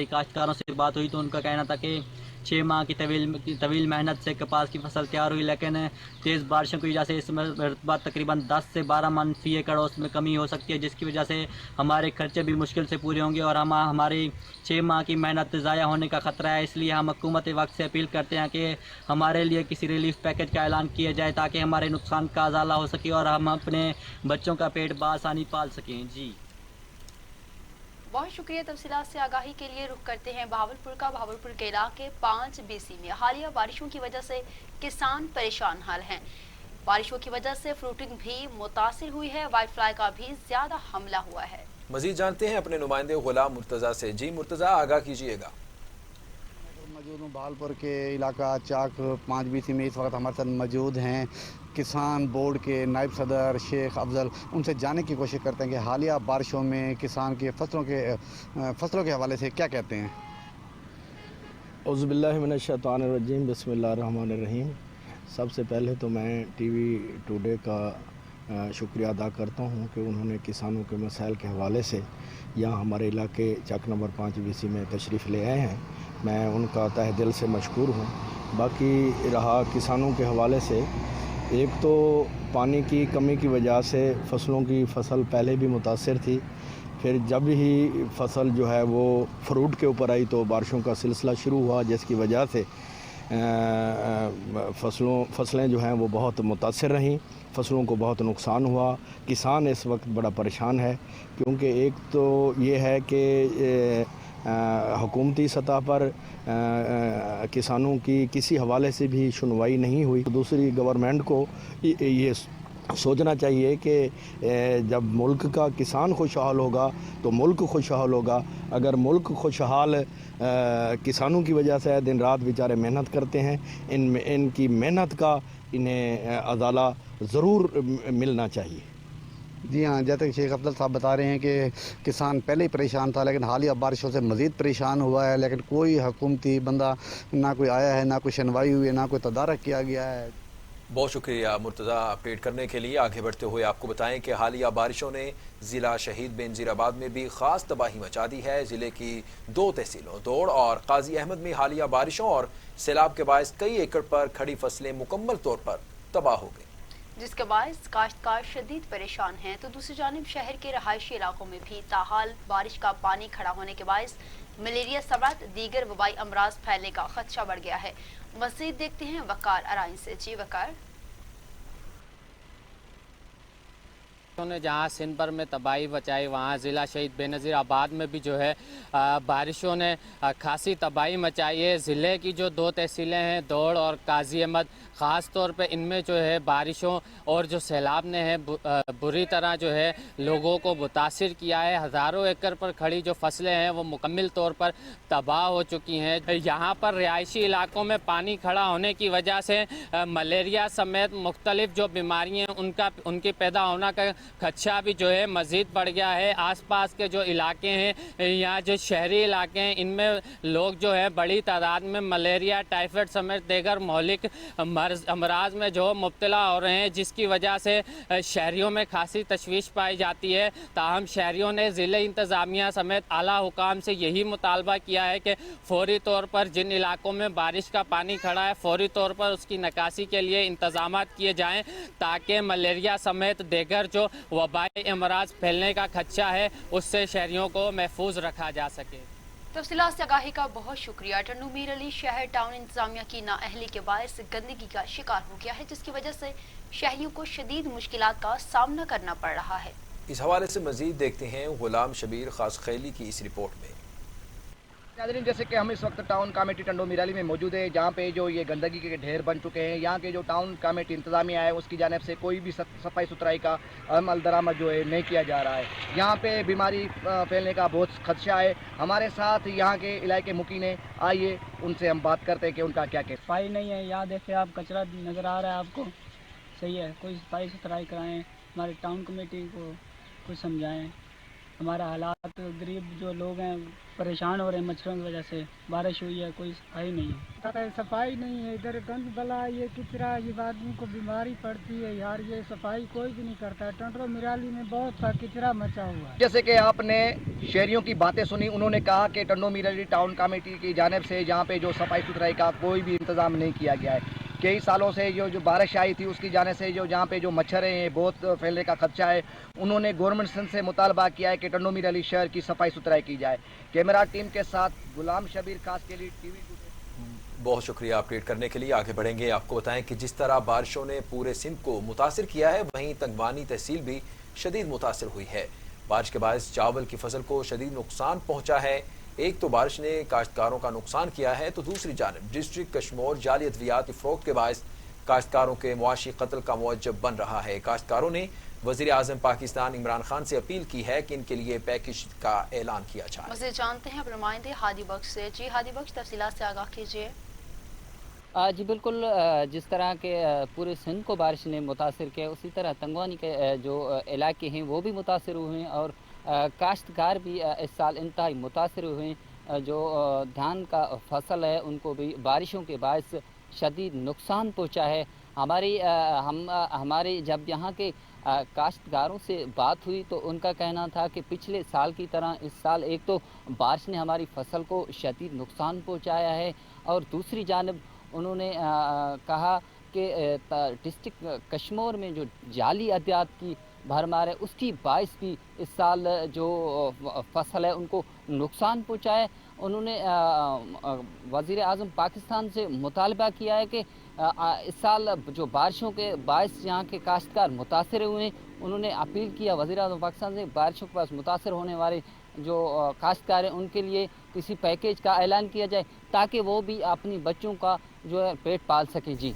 काश्तकारों से बात हुई तो उनका कहना था कि 6 माह की तवील मेहनत से कपास की फसल तैयार हुई, लेकिन तेज़ बारिशों की वजह से इस मरतबा तकरीबन 10 से 12 मन फी एकड़ उसमें कमी हो सकती है, जिसकी वजह से हमारे खर्चे भी मुश्किल से पूरे होंगे और हमारी 6 माह की मेहनत ज़ाया होने का ख़तरा है। इसलिए हम हुकूमत वक्त से अपील करते हैं कि हमारे लिए किसी रिलीफ पैकेज का ऐलान किया जाए ताकि हमारे नुकसान का अजाला हो सके और हम अपने बच्चों का पेट बआसानी पाल सकें। जी बहुत शुक्रिया। तफसीलात से आगाही के लिए रुख करते हैं बहावलपुर का। बहावलपुर के इलाके 5 BC में हालिया बारिशों की वजह से किसान परेशान हाल हैं। बारिशों की वजह से फ्रूटिंग भी मुतासिर हुई है, वाइट फ्लाई का भी ज्यादा हमला हुआ है। मजीद जानते हैं अपने नुमाइंदे गुलाम मुर्तज़ा से। जी मुर्तज़ा, आगाह कीजिएगा। मौजूद हूँ बहावलपुर के इलाका चाक 5 BC में। इस वक्त हमारे साथ मौजूद हैं किसान बोर्ड के नायब सदर शेख अफजल। उनसे जानने की कोशिश करते हैं कि हालिया बारिशों में किसान के फसलों के हवाले से क्या कहते हैं। औज़ुबिल्लाहि मिनश्शैतानिर्रजीम, बिस्मिल्लाहिर्रहमानिर्रहीम। सबसे पहले तो मैं टीवी टुडे का शुक्रिया अदा करता हूँ कि उन्होंने किसानों के मसाइल के हवाले से यहाँ हमारे इलाके चक नंबर 5 BC में तशरीफ़ ले आए हैं। मैं उनका तहे दिल से मशकूर हूँ। बाकी रहा किसानों के हवाले से, एक तो पानी की कमी की वजह से फसल पहले भी मुतासिर थी, फिर जब ही फसल जो है वो फ्रूट के ऊपर आई तो बारिशों का सिलसिला शुरू हुआ, जिसकी वजह से फसलें जो हैं वो बहुत मुतासिर रहीं, फसलों को बहुत नुकसान हुआ। किसान इस वक्त बड़ा परेशान है क्योंकि एक तो ये है कि हुकूमती सतह पर किसानों की किसी हवाले से भी सुनवाई नहीं हुई। दूसरी गवर्नमेंट को ये सोचना चाहिए कि जब मुल्क का किसान खुशहाल होगा तो मुल्क खुशहाल होगा। अगर मुल्क खुशहाल किसानों की वजह से दिन रात बेचारे मेहनत करते हैं, इनकी मेहनत का इन्हें अजाला ज़रूर मिलना चाहिए। जी हाँ, जैसे कि शेख अफजल साहब बता रहे हैं कि किसान पहले ही परेशान था, लेकिन हालिया बारिशों से मज़ीद परेशान हुआ है, लेकिन कोई हुकूमती बंदा ना कोई आया है, ना कोई सुनवाई हुई है, ना कोई तदारक किया गया है। बहुत शुक्रिया मुर्तज़ा अपडेट करने के लिए। आगे बढ़ते हुए आपको बताएं कि हालिया बारिशों ने ज़िला शहीद बेनज़ीराबाद में भी ख़ास तबाही मचा दी है। ज़िले की 2 तहसीलों दौड़ और काजी अहमद में हालिया बारिशों और सैलाब के बायस कई एकड़ पर खड़ी फसलें मुकम्मल तौर पर तबाह हो गई, जिसके बायस काश्तकार शदीद परेशान हैं। तो दूसरी जानिब शहर के रहायशी इलाकों में भी ताहाल बारिश का पानी खड़ा होने के बायस मलेरिया समेत दीगर वबाई अमराज फैलने का खदशा बढ़ गया है। मज़ीद देखते हैं वकार अराइन से। जी वकार। ने जहां सिंध भर में तबाही मचाई, वहां ज़िला शहीद बेनज़ीराबाद में भी जो है बारिशों ने खासी तबाही मचाई है। ज़िले की जो 2 तहसीलें हैं दौड़ और काजी अहमद, ख़ास तौर पे इनमें जो है बारिशों और जो सैलाब ने है बुरी तरह जो है लोगों को मुतासिर किया है। हज़ारों एकड़ पर खड़ी जो फसलें हैं वो मुकम्मल तौर पर तबाह हो चुकी हैं। यहाँ पर रिहायशी इलाकों में पानी खड़ा होने की वजह से मलेरिया समेत मुख्तलिफ जो बीमारियाँ उनके पैदा होना का खदशा भी जो है मज़ीद बढ़ गया है। आसपास के जो इलाके हैं, यहाँ जो शहरी इलाके हैं, इनमें लोग जो है बड़ी तादाद में मलेरिया, टाइफाइड समेत दीगर मौलिक अमराज में जो मुब्तला हो रहे हैं, जिसकी वजह से शहरियों में खासी तशवीश पाई जाती है। ताहम शहरियों ने ज़िले इंतज़ामिया समेत आला हुकाम से यही मुतालबा किया है कि फौरी तौर पर जिन इलाकों में बारिश का पानी खड़ा है फौरी तौर पर उसकी निकासी के लिए इंतज़ामात किए जाएँ, ताकि मलेरिया समेत दीगर जो वबाई अमराज फैलने का खदशा है उससे शहरियों को महफूज रखा जा सके। तफसीलात से आगाही का बहुत शुक्रिया। टन्नू मीर अली शहर टाउन इंतजामिया की नाअहली के बायस गंदगी का शिकार हो गया है, जिसकी वजह से शहरियों को शदीद मुश्किलात का सामना करना पड़ रहा है। इस हवाले से मजीद देखते हैं गुलाम शबीर खास खैली की इस रिपोर्ट में। नाज़रीन, जैसे कि हम इस वक्त टाउन कमेटी टंडो मिराली में मौजूद है, जहाँ पे जो ये गंदगी के ढेर बन चुके हैं। यहाँ के जो टाउन कमेटी इंतजामिया है उसकी जानिब से कोई भी सफाई सुथराई का अमल दरामद जो है नहीं किया जा रहा है। यहाँ पे बीमारी फैलने का बहुत खदशा है। हमारे साथ यहाँ के इलाके मुकीन है, आइए उनसे हम बात करते हैं कि उनका क्या कहना। सफाई नहीं है, यहाँ देखिए आप कचरा नज़र आ रहा है आपको, सही है, कोई सफाई सुथराई कराएँ, हमारे टाउन कमेटी को कुछ समझाएँ। हमारा हालात गरीब जो लोग हैं परेशान हो रहे हैं मच्छरों की वजह से। बारिश हुई है, कोई सफाई नहीं है। सफाई नहीं है, इधर गंद बला, ये कचरा, ये आदमी को बीमारी पड़ती है यार। ये सफाई कोई भी नहीं करता है। टंडो मिराली में बहुत सा कचरा मचा हुआ है। जैसे कि आपने शहरियों की बातें सुनी, उन्होंने कहा कि टंडो मिराली टाउन कमेटी की जानिब से यहाँ पे जो सफाई सुथराई का कोई भी इंतजाम नहीं किया गया है। कई सालों से जो बारिश आई थी उसकी जाने से जो जहाँ पे जो मच्छर हैं ये बहुत फैलने का खदशा है। उन्होंने गवर्नमेंट से मुतालबा किया है कि टंडो मिराली शहर की सफाई सुथराई की जाए। कैमरा टीम के साथ गुलाम शबीर खास के लिए टीवी। बहुत शुक्रिया अपडेट करने के लिए। आगे बढ़ेंगे, आपको बताएं कि जिस तरह बारिशों ने पूरे सिंध को मुतासिर किया है, वहीं तंगवानी तहसील भी शदीद मुतासिर हुई है। बारिश के बायस चावल की फसल को शदीद नुकसान पहुंचा है। एक तो बारिश ने काश्तकारों का नुकसान किया है, तो दूसरी जानब डिस्ट्रिक्ट कश्मोर जाली अद्वियात की फरोख्त के बायस काश्तकारों के मुआशी कत्ल का मुअज्जब बन रहा है। काश्तकारों ने वज़ीर आज़म पाकिस्तान इमरान खान से अपील की है कि इनके लिए पैकेज का ऐलान किया जाए। मज़ीद जानते हैं नुमाइंदे हादी बख्श से। जी हादी बख्श, तफसीलात से आगाह कीजिए। जी बिल्कुल, जिस तरह के पूरे सिंध को बारिश ने मुतासिर किया, उसी तरह तंगवानी के जो इलाके हैं वो भी मुतासिर हुए हैं और काश्तकार भी इस साल इंतहाई मुतासिर हुए हैं। जो धान का फसल है उनको भी बारिशों के बायस शदीद नुकसान पहुंचा है। हमारे जब यहाँ के काश्तकारों से बात हुई तो उनका कहना था कि पिछले साल की तरह इस साल एक तो बारिश ने हमारी फसल को शदीद नुकसान पहुंचाया है और दूसरी जानब उन्होंने कहा कि डिस्ट्रिक्ट कश्मोर में जो जाली अद्वियात की भरमार है उसकी बायस भी इस साल जो फसल है उनको नुकसान पहुंचा है। उन्होंने वज़ीर आज़म पाकिस्तान से मुतालबा किया है कि इस साल जो बारिशों के बायस यहाँ के काश्तकार मुतासिर हुए हैं, उन्होंने अपील किया वज़ीर आज़म पाकिस्तान से बारिशों के पास मुतासिर होने वाले जो काश्तकार हैं उनके लिए किसी पैकेज का ऐलान किया जाए ताकि वो भी अपनी बच्चों का जो है पेट पाल सके। जी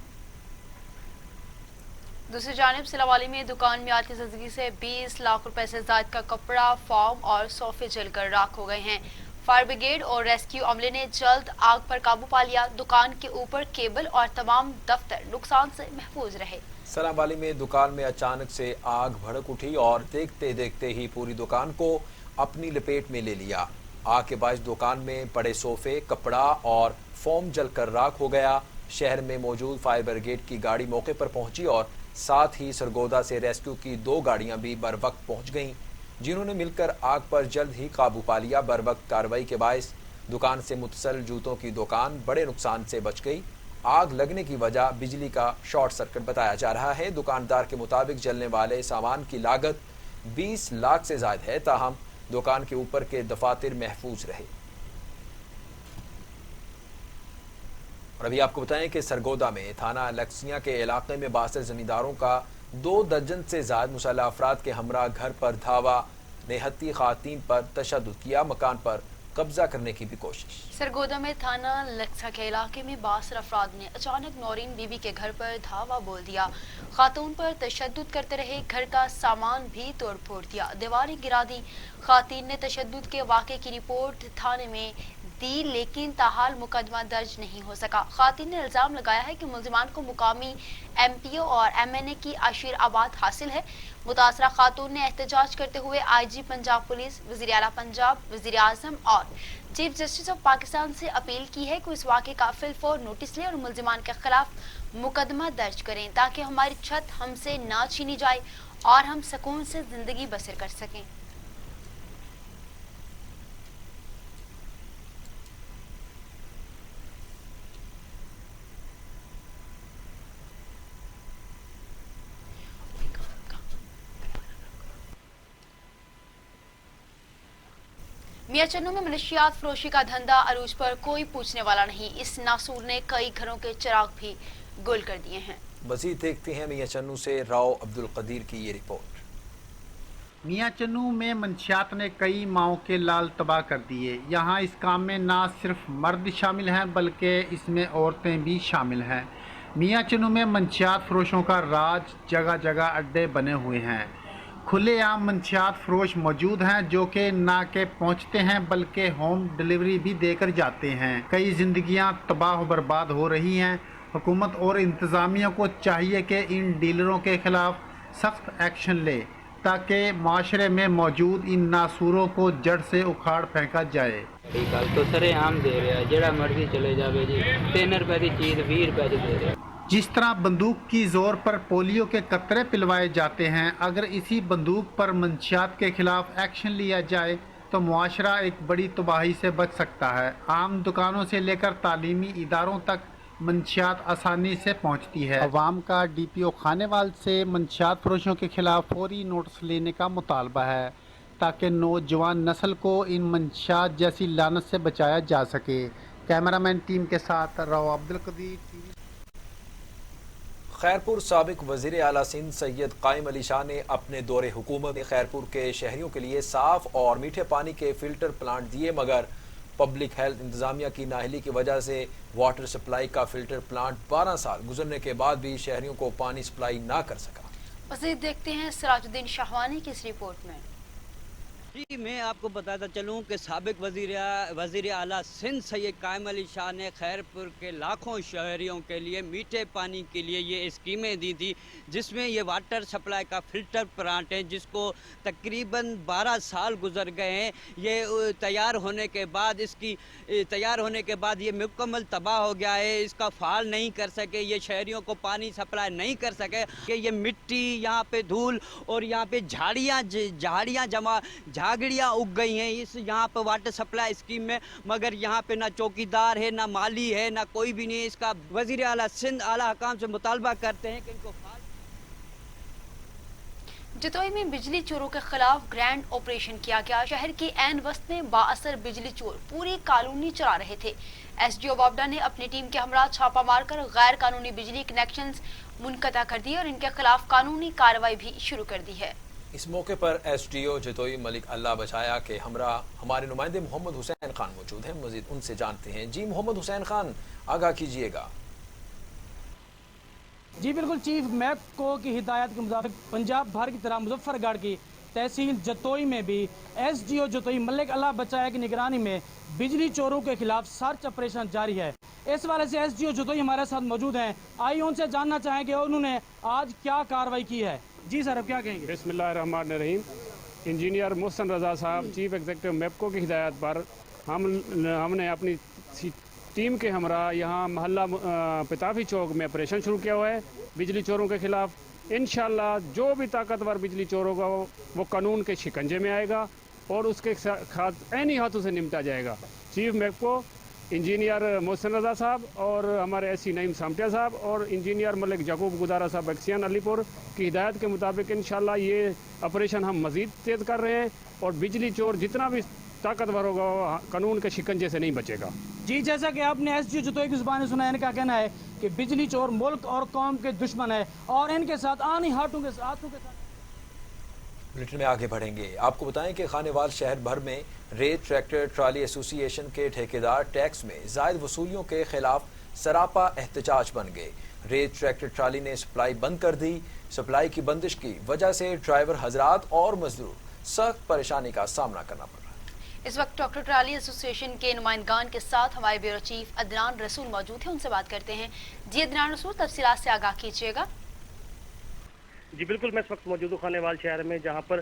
दूसरी जानिब सिलावाली में दुकान में आतिशबाजी से 20 लाख रुपए से ज़ायद का कपड़ा, फॉर्म और सोफे जलकर राख हो गए हैं। फायर ब्रिगेड और रेस्क्यू अमले ने जल्द आग पर काबू पा लिया। दुकान के ऊपर केबल और तमाम दफ्तर नुकसान से महफूज रहे। सलावाली में दुकान में अचानक से आग भड़क उठी और देखते देखते ही पूरी दुकान को अपनी लपेट में ले लिया। आग के बायस दुकान में पड़े सोफे, कपड़ा और फोम जलकर राख हो गया। शहर में मौजूद फायर ब्रिगेड की गाड़ी मौके पर पहुंची और साथ ही सरगोदा से रेस्क्यू की 2 गाड़ियां भी बर वक्त पहुंच गईं, जिन्होंने मिलकर आग पर जल्द ही काबू पा लिया। बर वक्त कार्रवाई के बायस दुकान से मुतसल जूतों की दुकान बड़े नुकसान से बच गई। आग लगने की वजह बिजली का शॉर्ट सर्किट बताया जा रहा है। दुकानदार के मुताबिक जलने वाले सामान की लागत 20 लाख से ज्यादा है, ताहम दुकान के ऊपर के दफातर महफूज रहे। और अभी आपको बताएं कि सरगोदा में थाना लक्सिया के इलाके में 62 जमींदारों का 2 दर्जन से ज्यादा मुसल्लह अफराद के हमरा घर पर धावा, नेहती खातून पर तशद्दुद किया, मकान पर कब्जा करने की भी कोशिश। सरगोदा में थाना लक्सा के इलाके में 62 अफराद ने अचानक नौरीन बीबी के घर पर धावा बोल दिया। खातून पर तशद्दुद करते रहे, घर का सामान भी तोड़ फोड़ दिया, दीवारें गिरा दी। खातून ने तशद्दुद के वाक़े की रिपोर्ट थाने में दी, लेकिन ताहाल मुकदमा दर्ज नहीं हो सका। खातून ने इल्जाम लगाया है कि मुलजिमान को मुकामी MPO और MNA की अशीर आबाद हासिल है। मुतासरा खातून ने एहतजाज करते हुए IG पंजाब पुलिस, वज़ीर आला पंजाब, वज़ीर आज़म और चीफ जस्टिस ऑफ पाकिस्तान से अपील की है कि इस वाक़े का फिलफौर नोटिस लें और मुलजिमान के खिलाफ मुकदमा दर्ज करें ताकि हमारी छत हमसे ना छीनी जाए और हम सुकून से जिंदगी बसर कर सकें। मियां चन्नू में मनशियात फरोशी का धंधा अरूज पर कोई पूछने वाला नहीं। इस नासूर ने कई घरों के चिराग भी गुल कर दिए हैं। मजीद देखते हैं मियां चन्नू से राव अब्दुल कदीर की ये रिपोर्ट। मियां चन्नू में मनशियात ने कई माओं के लाल तबाह कर दिए। यहाँ इस काम में ना सिर्फ मर्द शामिल हैं बल्कि इसमें औरतें भी शामिल हैं। मियां चन्नू में मनशियात फरोशों का राज, जगह जगह अड्डे बने हुए हैं। खुलेआम मनशियात फरोश मौजूद हैं जो कि ना के पहुंचते हैं बल्कि होम डिलीवरी भी देकर जाते हैं। कई जिंदगियां तबाह बर्बाद हो रही हैं। हुकूमत और इंतज़ामिया को चाहिए कि इन डीलरों के खिलाफ सख्त एक्शन ले ताकि माशरे में मौजूद इन नासूरों को जड़ से उखाड़ फेंका जाए। गल तो सरे आम दे रहा है, जेड़ा मर्जी चले जावे जी, 3 रुपए की चीज 20 रुपए की दे रहा है। जिस तरह बंदूक की जोर पर पोलियो के कतरे पिलवाए जाते हैं, अगर इसी बंदूक पर मंशियात के खिलाफ एक्शन लिया जाए तो मुआशरा एक बड़ी तबाही से बच सकता है। आम दुकानों से लेकर तालीमी इदारों तक मंशियात आसानी से पहुंचती है। अवाम का DPO खानेवाल से मंशियात फरोशों के खिलाफ फौरी नोटिस लेने का मुतालबा है ताकि नौजवान नस्ल को इन मंशियात जैसी लानत से बचाया जा सके। कैमरामैन टीम के साथ राव अब्दुल कदीर। खैरपुर साबिक वज़ीर आला सिंध सैयद कायम अली शाह ने अपने दौरे हुकूमत में खैरपुर के शहरियों के लिए साफ और मीठे पानी के फिल्टर प्लांट दिए, मगर पब्लिक हेल्थ इंतजामिया की नाअहली की वजह से वाटर सप्लाई का फिल्टर प्लांट 12 साल गुजरने के बाद भी शहरियों को पानी सप्लाई ना कर सका। मज़ीद देखते हैं सिराजुद्दीन शाहवानी की इस रिपोर्ट में। जी, मैं आपको बताता चलूं कि साबिक वज़ीर आला सिंध सैयद कायम अली शाह ने खैरपुर के लाखों शहरियों के लिए मीठे पानी के लिए ये स्कीमें दी थी, जिसमें ये वाटर सप्लाई का फ़िल्टर प्लांट है जिसको तकरीबन 12 साल गुजर गए हैं। ये तैयार होने के बाद ये मुकम्मल तबाह हो गया है, इसका फाल नहीं कर सके, ये शहरियों को पानी सप्लाई नहीं कर सके कि ये मिट्टी, यहाँ पे धूल और यहाँ पे झाड़ियाँ उग गई हैं इस यहाँ पर वाटर सप्लाई स्कीम में, मगर यहाँ पे ना चौकीदार है, ना माली है, ना कोई भी नहीं है। इसका वज़ीर आला सिंध आला हकाम से मुतालबा करते हैं कि इनको जतोई में बिजली चोरों के खिलाफ ग्रैंड ऑपरेशन किया गया। शहर की ऐन वस्त में बाअसर बिजली चोर पूरी कॉलोनी चला रहे थे। SDO वावडा ने अपनी टीम के हमरा छापा मारकर गैर कानूनी बिजली कनेक्शंस मुनक़ता कर दिए और इनके खिलाफ कानूनी कार्रवाई भी शुरू कर दी है। इस मौके पर SDO जतोई मलिक अल्लाह बचाया के हमरा हमारे नुमाइंदे मोहम्मद हुसैन खान मौजूद हैं। मजीद उनसे जानते हैं। जी मोहम्मद हुसैन खान, आगाह कीजिएगा। जी बिल्कुल, चीफ मैपको की हिदायत के मुताबिक पंजाब भर की तरह मुजफ्फरगढ़ की तहसील जतोई में भी SDO जतोई मलिक अल्लाह बचाया की निगरानी में बिजली चोरों के खिलाफ सर्च ऑपरेशन जारी है। इस वाले से SDO जतोई हमारे साथ मौजूद हैं। आइए उनसे जानना चाहेंगे उन्होंने आज क्या कार्रवाई की है। जी सर, अब क्या कहेंगे? बिस्मिल्लाहिर्रहमानिर्रहीम। इंजीनियर मोहसिन रज़ा साहब, चीफ एग्जीक्यूटिव मैपको की हिदायत पर हमने अपनी टीम के हमरा यहाँ मोहल्ला पिताफी चौक में ऑपरेशन शुरू किया हुआ है बिजली चोरों के खिलाफ। इंशाल्लाह जो भी ताकतवर बिजली चोर होगा वो कानून के शिकंजे में आएगा और उसके साथ ऐनी हाथों से निपटा जाएगा। चीफ मैपको इंजीनियर मोहसिन रज़ा साहब और हमारे SC नईम सामटिया साहब और इंजीनियर मलिक जकूब गुदारा साहब एक्सियन अलीपुर की हिदायत के मुताबिक इंशाल्लाह ये ऑपरेशन हम मज़ीद तेज़ कर रहे हैं और बिजली चोर जितना भी ताकतवर होगा कानून के शिकंजे से नहीं बचेगा। जी, जैसा कि आपने SDO जतोई की ज़ुबान सुना है, इनका कहना है कि बिजली चोर मुल्क और कौम के दुश्मन है और इनके साथ आनी हाथों के साथ बुलेटिन में आगे बढ़ेंगे। आपको बताएं कि खानेवाल शहर भर में रेत ट्रैक्टर ट्राली एसोसिएशन के ठेकेदार टैक्स में जायद वसूलियों के खिलाफ सरापा एहतजाज बन गए। रेत ट्रैक्टर ट्राली ने सप्लाई बंद कर दी। सप्लाई की बंदिश की वजह से ड्राइवर हजरात और मजदूर सख्त परेशानी का सामना करना पड़ रहा है। इस वक्त डॉक्टर ट्राली एसोसिएशन के नुमाइंदगान के साथ हमारे ब्यूरो चीफ अदनान रसूल मौजूद हैं, उनसे बात करते हैं। जी अदनान रसूल, तफसीलात से आगाह कीजिएगा। जी बिल्कुल, मैं इस वक्त मौजूद हूँ खानेवाल शहर में, जहाँ पर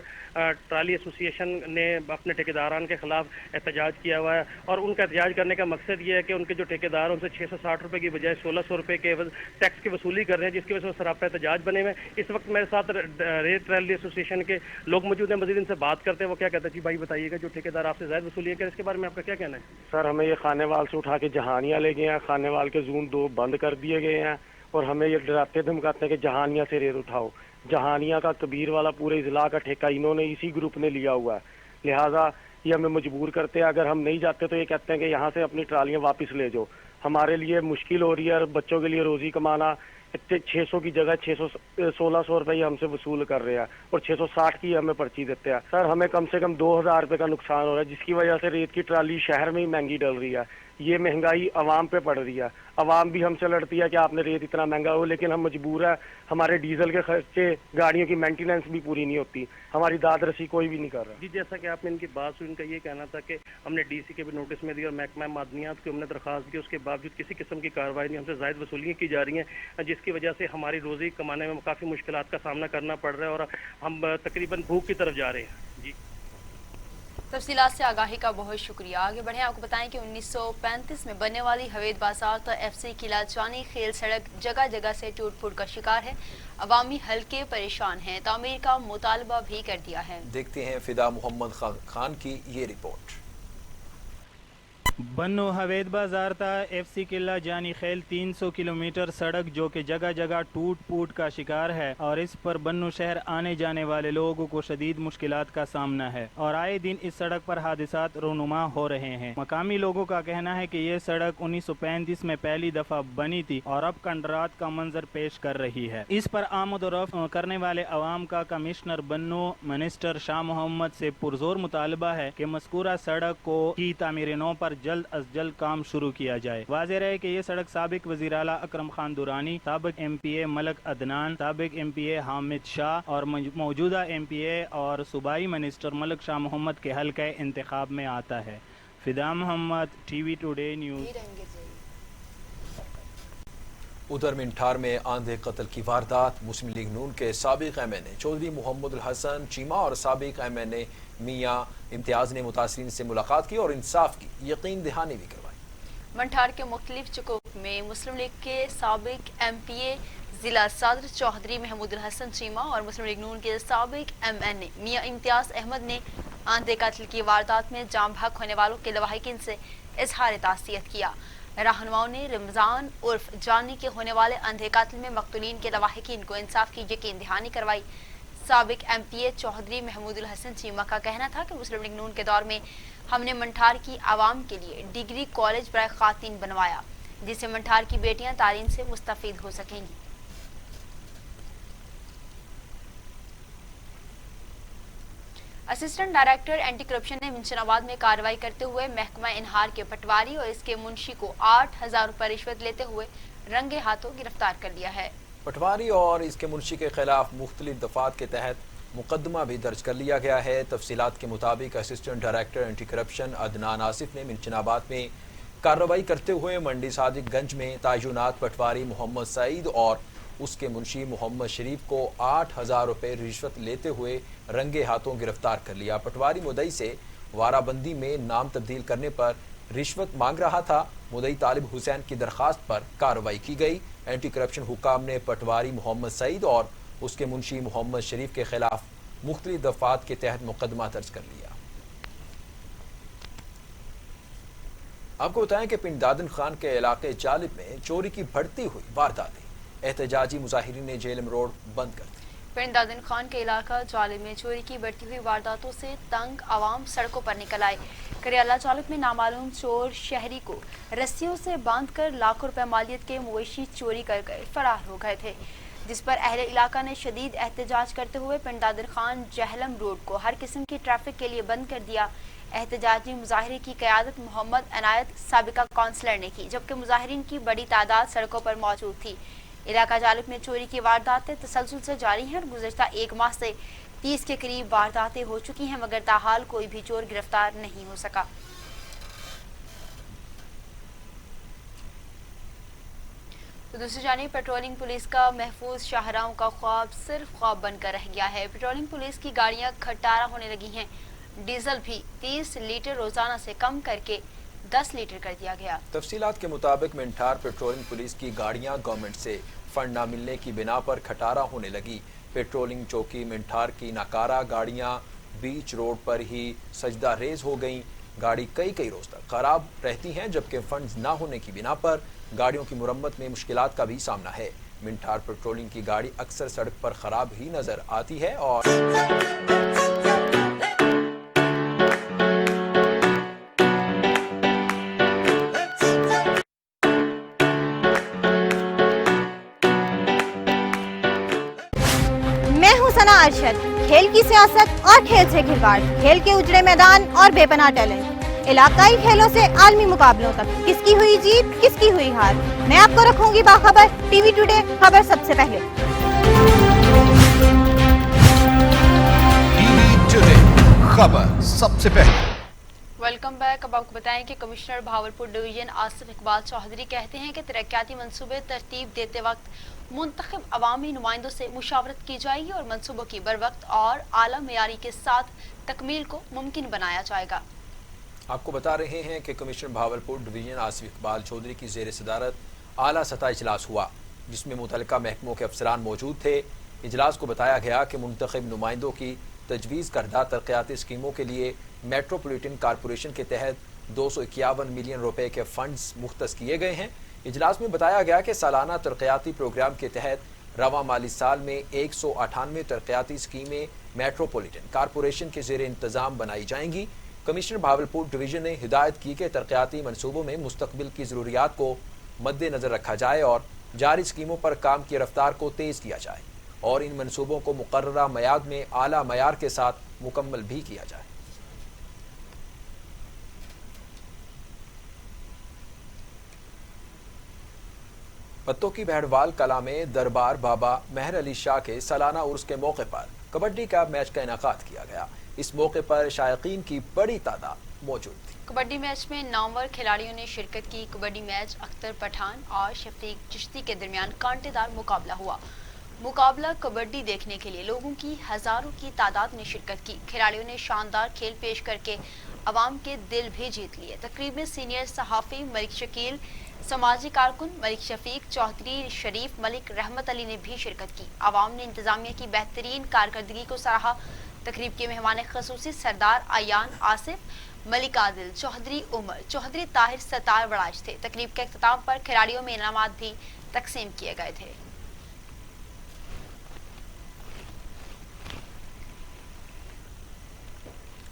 ट्राली एसोसिएशन ने अपने ठेकेदारान के खिलाफ एहतजाज किया हुआ है और उनका एहतजाज करने का मकसद ये है कि उनके जो ठेकेदार उनसे 660 रुपये की बजाय 1600 रुपये के टैक्स की वसूली कर रहे हैं, जिसकी वजह से सरापा एहतजाज बने हुए। इस वक्त मेरे साथ रेत ट्राली एसोसिएशन के लोग मौजूद हैं, मजीद इनसे बात करते हैं। वो क्या कहते हैं? जी भाई बताइएगा, जो ठेकेदार आपसे ज़्यादा वसूली करें इसके बारे में आपका क्या कहना है? सर, हमें ये खानेवाल से उठा के जहानिया ले गए हैं, खानेवाल के जोन 2 बंद कर दिए गए हैं और हमें ये डराते धमकाते हैं कि जहानिया से रेत उठाओ। जहानिया का कबीर वाला पूरे इजला का ठेका इन्होंने इसी ग्रुप ने लिया हुआ है, लिहाजा ये हमें मजबूर करते हैं। अगर हम नहीं जाते तो ये कहते हैं कि यहाँ से अपनी ट्रालियाँ वापस ले जाओ। हमारे लिए मुश्किल हो रही है और बच्चों के लिए रोज़ी कमाना। 600 की जगह 1600 रुपये हमसे वसूल कर रहे हैं और 660 की हमें पर्ची देते हैं। सर, हमें कम से कम 2000 रुपये का नुकसान हो रहा है, जिसकी वजह से रेत की ट्राली शहर में ही महंगी डल रही है। یہ مہنگائی عوام پہ پڑ رہی ہے. عوام بھی ہم سے لڑتی ہے کہ آپ نے ریٹ اتنا مہنگا ہو, لیکن ہم مجبور ہیں. ہمارے ڈیزل کے خرچے, گاڑیوں کی مینٹیننس بھی پوری نہیں ہوتی. ہماری داد رسی کوئی بھی نہیں کر رہا. جی جیسا کہ آپ نے ان کی بات سنی, ان کا یہ کہنا تھا کہ ہم نے ڈی سی کے بھی نوٹس میں دی اور محکمہ معدنیات کی ہم نے درخواست کی, اس کے باوجود کسی قسم کی کارروائی نہیں, ہم سے زائد وصولیاں کی جا رہی ہیں, جس کی وجہ سے ہماری روزی کمانے میں کافی مشکلات کا سامنا کرنا پڑ رہا ہے اور ہم تقریباً بھوک کی طرف جا رہے ہیں. جی تفصیلات سے آگاہی کا بہت شکریہ. آگے بڑھیں, آپ کو بتائیں کہ 1935 میں بننے والی حوید بازار تا ایف سی قلعہ جانی خیل سڑک جگہ جگہ سے ٹوٹ پھوٹ کا شکار ہے. عوامی حلقے پریشان ہیں, تعمیر کا مطالبہ بھی کر دیا ہے. دیکھتے ہیں فدا محمد خان کی یہ رپورٹ. بنو حوید بازار تا ایف سی قلعہ جانی خیل 300 کلومیٹر سڑک جو کہ جگہ جگہ ٹوٹ پوٹ کا شکار ہے, اور اس پر بنو شہر آنے جانے والے لوگوں کو شدید مشکلات کا سامنا ہے, اور آئے دن اس سڑک پر حادثات رونما ہو رہے ہیں. مقامی لوگوں کا کہنا ہے کہ یہ سڑک 1935 میں پہلی دفعہ بنی تھی اور اب کنڈرات کا منظر پیش کر رہی ہے. اس پر آمد و رفت کرنے والے عوام کا کمشنر بنو منسٹر شاہ محمد سے پرزور مطالبہ ہے کہ مذکورہ سڑک کو کی تعمیر نو پر جلد از جلد کام شروع کیا جائے. واضح رہے کہ یہ سڑک سابق وزیر اعلیٰ اکرم خان دورانی, سابق ایم پی اے ملک عدنان, سابق ایم پی اے حامد شاہ اور موجودہ ایم پی اے اور صوبائی منسٹر ملک شاہ محمد کے حلقہ انتخاب میں آتا ہے. فدا محمد, ٹی وی ٹوڈے نیوز. ادھر منٹھار میں آندھے قتل کی واردات. مسلم لیگ نون کے سابق ایم این اے چودھری محمد الحسن چیمہ اور سابق ایم این اے میاں امتیاز نے متاثرین سے ملاقات کی اور انصاف کی یقین دہانی بھی کروائی. منٹھار کے مختلف چکوک میں مسلم لیگ کے سابق ایم پی اے ضلع صدر چودھری محمود الحسن چیمہ اور مسلم لیگ نون کے سابق ایم این اے میاں امتیاز احمد نے آندھے قتل کی واردات میں جام بحق ہونے والوں کے لواحقین سے اظہار تعزیت کیا. رہنماؤں نے رمضان عرف جانی کے ہونے والے اندھے قتل میں مقتولین کے لواحقین کو انصاف کی یقین دہانی کروائی. سابق ایم پی اے چودھری محمود الحسن چیمہ کا کہنا تھا کہ مسلم لیگ نون کے دور میں ہم نے منٹھار کی عوام کے لیے ڈگری کالج برائے خواتین بنوایا, جس سے منٹھار کی بیٹیاں تعلیم سے مستفید ہو سکیں گی. اسسٹنٹ ڈائریکٹر اینٹی کرپشن نے منشن آباد میں کارروائی کرتے ہوئے محکمہ انہار کے پٹواری اور اس کے منشی کو 8,000 روپے رشوت لیتے ہوئے رنگے ہاتھوں گرفتار کر لیا ہے. پٹواری اور اس کے منشی کے خلاف مختلف دفعات کے تحت مقدمہ بھی درج کر لیا گیا ہے. تفصیلات کے مطابق assistant director anti corruption Adnan Asif نے منشن آباد میں کارروائی کرتے ہوئے منڈی صادق گنج میں تعینات پٹواری محمد سعید اور اس کے منشی محمد شریف کو 8,000 روپے رشوت لیتے ہوئے رنگے ہاتھوں گرفتار کر لیا. پٹواری مدعی سے وارہ بندی میں نام تبدیل کرنے پر رشوت مانگ رہا تھا. مدعی طالب حسین کی درخواست پر کارروائی کی گئی. اینٹی کرپشن حکام نے پٹواری محمد سعید اور اس کے منشی محمد شریف کے خلاف مختلف دفعات کے تحت مقدمہ درج کر لیا. آپ کو بتائیں کہ پنڈ دادن خان کے علاقے جالب میں چوری کی بڑھتی ہوئی وارداتیں. احتجاجی مظاہرین نے جیلم روڈ بند کر دی. پنڈ دادن خان کے علاقہ جالب میں چوری کی بڑھتی ہوئی وارداتوں سے تنگ عوام سڑکوں پر نکل آئے. کریالہ جالب میں نامعلوم چور شہری کو رسیوں سے باندھ کر لاکھوں روپے مالیت کے مویشی چوری کر گئے فرار ہو گئے تھے, جس پر اہل علاقہ نے شدید احتجاج کرتے ہوئے پنڈ دادن خان جہلم روڈ کو ہر قسم کی ٹریفک کے لیے بند کر دیا. احتجاجی مظاہرے کی قیادت محمد عنایت سابقہ کونسلر نے کی, جبکہ مظاہرین کی بڑی تعداد سڑکوں پر موجود تھی. علاقہ جالب میں چوری کی وارداتیں تسلسل سے جاری ہیں اور گزشتہ ایک ماہ سے 30 کے قریب وارداتیں ہو چکی ہیں, مگر تاحال کوئی بھی چور گرفتار نہیں ہو سکا. تو دوسری جانب پیٹرولنگ پولیس کا محفوظ شاہراہوں کا خواب صرف خواب بن کر رہ گیا ہے. پیٹرولنگ پولیس کی گاڑیاں کھٹارا ہونے لگی ہیں. ڈیزل بھی 30 لیٹر روزانہ سے کم کر کے 10 لیٹر کر دیا گیا. تفصیلات کے مطابق منٹھار پیٹرولنگ پولیس کی گاڑیاں گورنمنٹ سے فنڈ نہ ملنے کی بنا پر کھٹارا ہونے لگی. پیٹرولنگ چوکی منٹھار کی ناکارہ گاڑیاں بیچ روڈ پر ہی سجدہ ریز ہو گئیں. گاڑی کئی روز تک خراب رہتی ہیں, جبکہ فنڈز نہ ہونے کی بنا پر گاڑیوں کی مرمت میں مشکلات کا بھی سامنا ہے. منٹھار پیٹرولنگ کی گاڑی اکثر سڑک پر خراب ہی نظر آتی ہے اور ارشد. کھیل کی سیاست اور کھیل سے کھلواڑ, کھیل کے اجڑے میدان اور بے پناہ ٹیلنٹ. इलाकाई खेलों से आलमी मुकाबलों तक किसकी हुई जीत किसकी हुई हार, मैं आपको रखूंगी बाखबर। टीवी टुडे, खबर सबसे पहले। टीवी टुडे, खबर सबसे पहले। Welcome back. अब आपको बताएं कि कमिश्नर भावलपुर डिवीजन आसिफ इकबाल चौधरी कहते हैं कि तरक्याती मंसूबे तरतीब देते वक्त मुंतखब अवामी नुमाइंदों से मुशावरत की जाएगी और मंसूबों की बरवक्त और आला मेयारी के साथ तकमील को मुमकिन बनाया जाएगा। आपको बता रहे हैं कि कमिश्नर भावलपुर डिवीजन आसिफ इकबाल चौधरी की ज़ेर सदारत आला सतह इजलास हुआ, जिसमें मुतल्लिका महकमों के अफसरान मौजूद थे। इजलास को बताया गया कि मुंतखब नुमाइंदों की तजवीज़ करदा तरक्याती स्कीमों के लिए मेट्रोपॉलिटन कॉरपोरेशन के तहत 251 मिलियन रुपए के फंड्स मुख्तस किए गए हैं। इजलास में बताया गया कि सालाना तरक्याती प्रोग्राम के तहत रवा माली साल में 198 तरक्याती स्कीमें मेट्रोपॉलिटन कॉरपोरेशन के ज़ेर इंतज़ाम बनाई जाएंगी। कमिश्नर भावलपुर डिवीजन ने हिदायत की कि तरक्याती मनसूबों में मुस्तकबिल की ज़रूरियात को मद्देनज़र रखा जाए और जारी स्कीमों पर काम की रफ्तार को तेज़ किया जाए और इन मनसूबों को मुकर्ररा मयाद में आला मयार के साथ मुकम्मल भी किया जाए। पत्तों की बहड़वाल कला में दरबार बाबा मेहर अली शाह के सालाना उर्स के मौके पर कबड्डी का मैच का इनाकाद किया गया। इस मौके पर शायकीन की बड़ी तादाद मौजूद थी। कबड्डी मैच में नामवर खिलाड़ियों ने शिरकत की। कबड्डी मैच अख्तर पठान और शफीक चिश्ती के दरमियान कांटेदार मुकाबला हुआ। मुकाबला कबड्डी देखने के लिए लोगों की हजारों की तादाद ने शिरकत की। खिलाड़ियों ने शानदार खेल पेश करके अवाम के दिल भी जीत लिए। तकरीब में सीनियर सहाफ़ी मलिक शकील, समाजी कारकुन मलिक शफीक चौधरी, शरीफ मलिक, रहमत अली ने भी शिरकत की। अवाम ने इंतजामिया की बेहतरीन कारकर्दगी को सराहा। तकरीब के मेहमान खसूसी सरदार आयान आसिफ, मलिक आदिल चौधरी, उमर चौधरी, ताहिर सतार बड़ाज थे। तकरीब के अख्ताम पर खिलाड़ियों में इनामात भी तकसीम किए गए थे।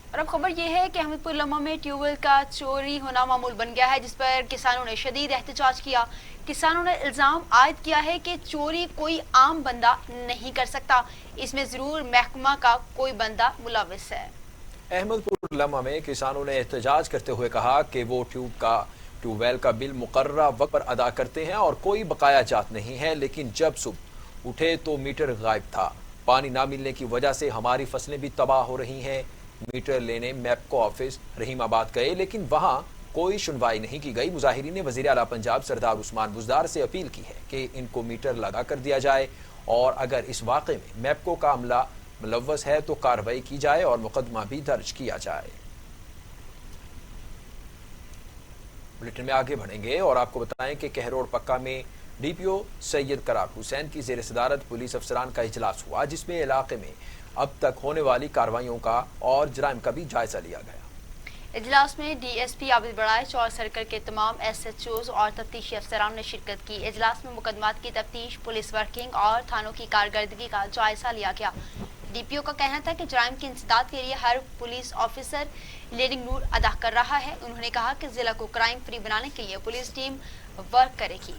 और अब खबर यह है कि अहमदपुर लम्हा में ट्यूबवेल का चोरी होना मामूल बन गया है, जिस पर किसानों ने शदीद एहतजाज किया। किसानों ने इल्जाम आयद किया है कि चोरी कोई आम बंदा नहीं कर सकता, इसमें जरूर महकमा का कोई बंदा मुलविस है। अहमदपुर लम्हा में किसानों ने एहतजाज करते हुए कहा कि वो ट्यूबवेल का बिल मुकर्ररा वक्त पर अदा करते हैं और कोई बकाया जात नहीं है, लेकिन जब सुबह उठे तो मीटर गायब था। पानी ना मिलने की वजह से हमारी फसलें भी तबाह हो रही हैं। मीटर लेने मैपको ऑफिस रहीमाबाद गए, लेकिन वहां कोई सुनवाई नहीं की गई। मुजाहिरीन ने वजीर आला पंजाब सरदार उस्मान बुज़दार से अपील की है कि इनको मीटर लगा कर दिया जाए और अगर इस वाक़े में मैपको का अमला मुलव्वस है तो कार्रवाई की जाए और मुकदमा भी दर्ज किया जाए। बुलेटिन में आगे बढ़ेंगे और आपको बताएं कि कहरोड़ पक्का में डीपीओ सैयद करार हुसैन की ज़ेर सदारत पुलिस अफसरान का इजलास हुआ, जिसमें इलाके में अब तक होने वाली कार्रवाइयों का और जराइम का भी जायजा लिया गया। इजलास में डीएसपी आबिद बड़ाइच और सर्कल के तमाम एसएचओज और तफ्तीशी अफसरान ने शिरकत की। इजलास में मुकदमात की तफ्तीश, पुलिस वर्किंग और थानों की कारकर्दगी का जायजा लिया गया। डीपीओ का कहना था कि जराइम की इंसदाद के लिए हर पुलिस ऑफिसर लीडिंग रोल अदा कर रहा है। उन्होंने कहा कि जिला को क्राइम फ्री बनाने के लिए पुलिस टीम वर्क करेगी।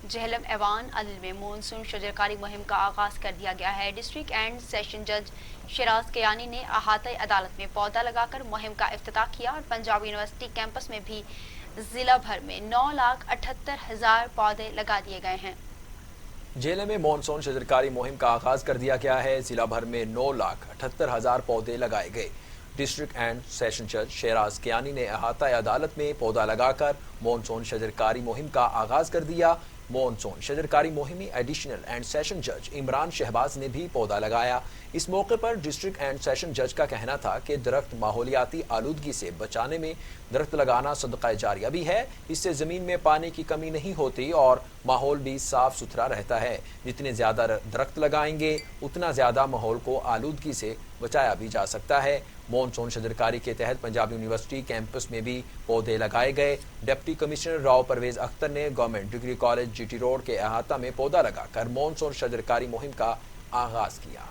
जहलम ऐवान अदल में मानसून शजरकारी मुहिम का आगाज कर दिया गया है। डिस्ट्रिक्ट एंड सेशन जज शराज कयानी ने अहाता अदालत में पौधा लगाकर मुहिम का इफ्तिताह किया और पंजाब यूनिवर्सिटी कैंपस में भी जिला भर में 9,78,000 पौधे लगा दिए गए हैं। जिले में मानसून शजरकारी मुहिम का आगाज कर दिया गया है। जिला भर में 9,78,000 पौधे लगाए गए। डिस्ट्रिक्ट एंड सेशन जज शराज कयानी ने अहाता अदालत में पौधा लगाकर मानसून शजरकारी मुहिम का आगाज कर दिया। मानसून शजरकारी मुहिम में एडिशनल एंड सेशन जज इमरान शहबाज ने भी पौधा लगाया। इस मौके पर डिस्ट्रिक्ट एंड सेशन जज का कहना था कि दरख्त माहौलियाती आलूदगी से बचाने में दरख्त लगाना सदका जारिया भी है। इससे जमीन में पानी की कमी नहीं होती और माहौल भी साफ सुथरा रहता है। जितने ज्यादा दरख्त लगाएंगे उतना ज्यादा माहौल को आलूदगी से बचाया भी जा सकता है। मानसून शजरकारी के तहत पंजाब यूनिवर्सिटी कैंपस में भी पौधे लगाए गए। डिप्टी कमिश्नर राव परवेज अख्तर ने government degree college GT road के अहाता में पौधा लगाकर मानसून शजरकारी मुहिम का आगाज किया।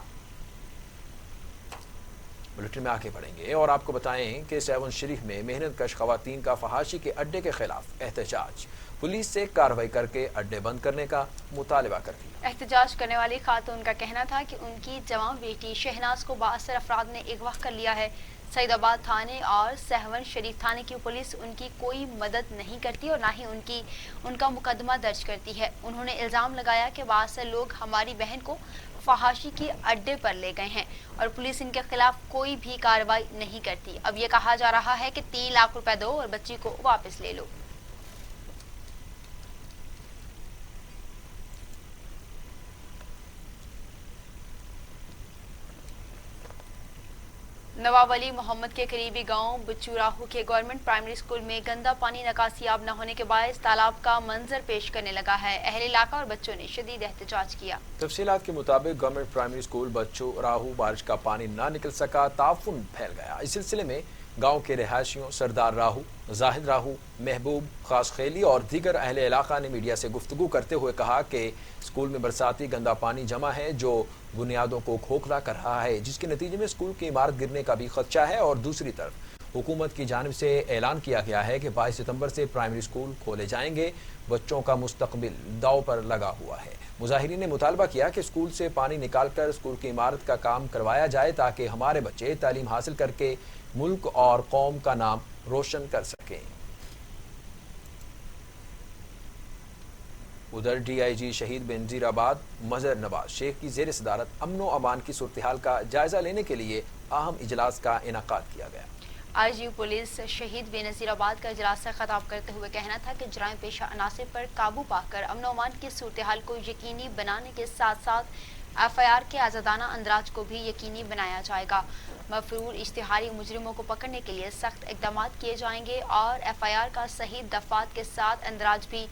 बुलेटिन में आगे बढ़ेंगे और आपको बताएं कि सेवन शरीफ में मेहनत कश खवातीन का फहाशी के अड्डे के खिलाफ एहतजाज, पुलिस से कार्रवाई करके अड्डे बंद करने का मुतालबा कर दिया। एहतजाज करने वाली खातून का कहना था कि उनकी जवां बेटी शहनाज को बाअसर अफराद ने अगवा कर लिया है। सईदाबाद थाने और सेवन शरीफ थाने की पुलिस उनकी कोई मदद नहीं करती और ना ही उनका मुकदमा दर्ज करती है। उन्होंने इल्ज़ाम लगाया कि बाअसर लोग हमारी बहन को फहाशी के अड्डे पर ले गए हैं और पुलिस इनके खिलाफ कोई भी कार्रवाई नहीं करती। अब ये कहा जा रहा है कि 3 लाख रुपए दो और बच्ची को वापस ले लो। नवाब अली मोहम्मद के करीबी गांव बच्चूराहू के गवर्नमेंट प्राइमरी स्कूल में गंदा पानी निकासीयाब न होने के बायस तालाब का मंजर पेश करने लगा है। अहले इलाका और बच्चों ने शदीद एहतजाज किया। तफसीलात के मुताबिक गवर्नमेंट प्राइमरी स्कूल बच्चूराहू बारिश का पानी ना निकल सका, ताफुन फैल गया। इस सिलसिले में गांव के रिहायशियों सरदार राहू, जाहिद राहू, महबूब खास खेली और दीगर अहले इलाका ने मीडिया से गुफ्तगू करते हुए कहा कि स्कूल में बरसाती गंदा पानी जमा है जो बुनियादों को खोखला कर रहा है, जिसके नतीजे में स्कूल की इमारत गिरने का भी खदशा है। और दूसरी तरफ हुकूमत की जानिब से ऐलान किया गया है कि 22 सितंबर से प्राइमरी स्कूल खोले जाएंगे। बच्चों का मुस्तकबिल दाव पर लगा हुआ है। मुजाहिरीन ने मुतालबा किया कि स्कूल से पानी निकालकर स्कूल की इमारत का काम करवाया जाए ताकि हमारे बच्चे तालीम हासिल करके मुल्क और कौम का नाम रोशन कर सकें। उधर DIG शहीद बेनजीराबाद मजहर नवाज शेख की जेर सदारत अमन व अमान की सूरत हाल का जायजा लेने के लिए अहम इजलास का इनाकाद किया गया। IG पुलिस शहीद बेनजीराबाद का इजलास से खिताब करते हुए कहना था कि जराइम पेशा अनासिर पर काबू पाकर अमन व अमान की सूरत हाल को यकीनी बनाने के साथ साथ FIR के आज़ादाना अंदराज को भी यकीनी बनाया जाएगा। मफरूर इश्तिहारी मुजरिमों को पकड़ने के लिए सख्त इक़दाम किए जाएंगे और FIR का सही दफात के साथ अंदराज भी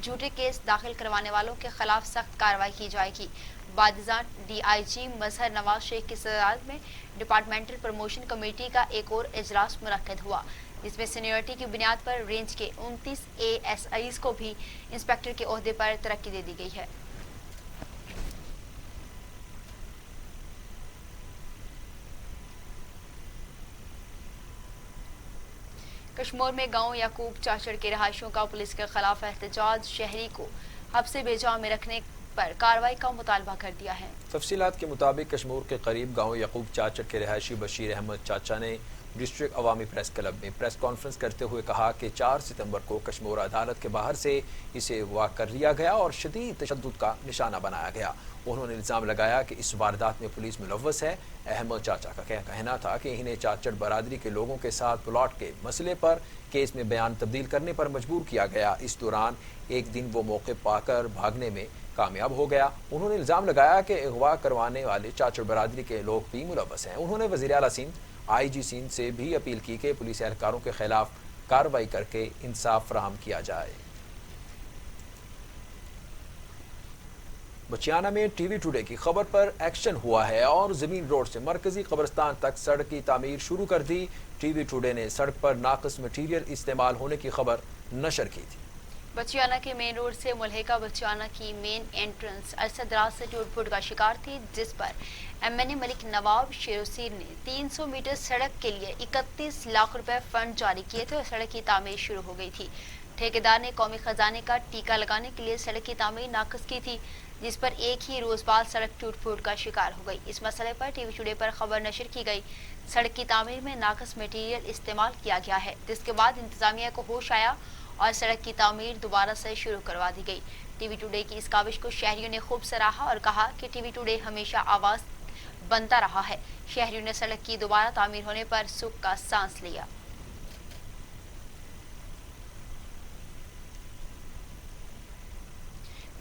झूठे केस दाखिल करवाने वालों के खिलाफ सख्त कार्रवाई की जाएगी। बादिज़ान DIG मजहर नवाज शेख की सदारत में डिपार्टमेंटल प्रमोशन कमेटी का एक और इजलास मुनक्किद हुआ, जिसमें सीनियरिटी की बुनियाद पर रेंज के 29 ASIs को भी इंस्पेक्टर के ओहदे पर तरक्की दे दी गई है। कश्मीर में गांव याकूब चाचड़ के रहायशियों का पुलिस के खिलाफ एहतजाज, शहरी को हब्से बेजा में रखने पर कार्रवाई का मुतालबा कर दिया है। तफसीलात के मुताबिक कश्मीर के करीब गांव याकूब चाचड़ के रहायशी बशीर अहमद चाचा ने डिस्ट्रिक्ट अवामी प्रेस क्लब में प्रेस कॉन्फ्रेंस करते हुए कहा कि 4 सितंबर को कश्मीर अदालत के बाहर से इसे अगवा कर लिया गया और शदीद तशद्दुद का निशाना बनाया गया। उन्होंने इल्ज़ाम लगाया कि इस वारदात में पुलिस मुलव्वस है। अहमद चाचा का कहना था कि इन्हें चाचड़ बरादरी के लोगों के साथ प्लॉट के मसले पर केस में बयान तब्दील करने पर मजबूर किया गया। इस दौरान एक दिन वो मौके पाकर भागने में कामयाब हो गया। उन्होंने इल्ज़ाम लगाया कि अगवा करवाने वाले चाचड़ बरादरी के लोग भी मुलव्वस हैं। उन्होंने वज़ीर आला सिंध IG सिंध से भी अपील की कि पुलिस एहलकारों के खिलाफ कार्रवाई करके इंसाफ फराहम किया जाए। बचियाना में TV टुडे की खबर पर एक्शन हुआ है और जमीन रोड से मरकजी कब्रिस्तान तक सड़क की तामीर शुरू कर दी। TV टुडे ने सड़क पर नाक़िस मटीरियल इस्तेमाल होने की खबर नशर की थी। बचियाना के मेन रोड से मुल्हिका बचियाना की मेन एंट्रेंस अरसा दराज से टूट फूट का शिकार थी, जिस पर MNA मलिक नवाब शेरोसीर ने 300 मीटर सड़क के लिए 31 लाख रुपए फंड जारी किए थे और सड़क की तामीर शुरू हो गई थी। ठेकेदार ने कौमी खजाने का टीका लगाने के लिए सड़क की तामीर नाक़िस की थी, जिस पर एक ही रोज बाद सड़क टूट फूट का शिकार हो गई। इस मसले पर TV टुडे पर खबर नशर की गई। सड़क की तामीर में नाक़िस मटीरियल इस्तेमाल किया गया है, जिसके बाद इंतजामिया को होश आया और सड़क की तामीर दोबारा से शुरू करवा दी गई। TV टुडे की इस काविश को शहरियों ने खूब सराहा और कहा कि TV टुडे हमेशा आवाज़ बनता रहा है। शहरियों ने सड़क की दोबारा तामीर होने पर सुख का सांस लिया।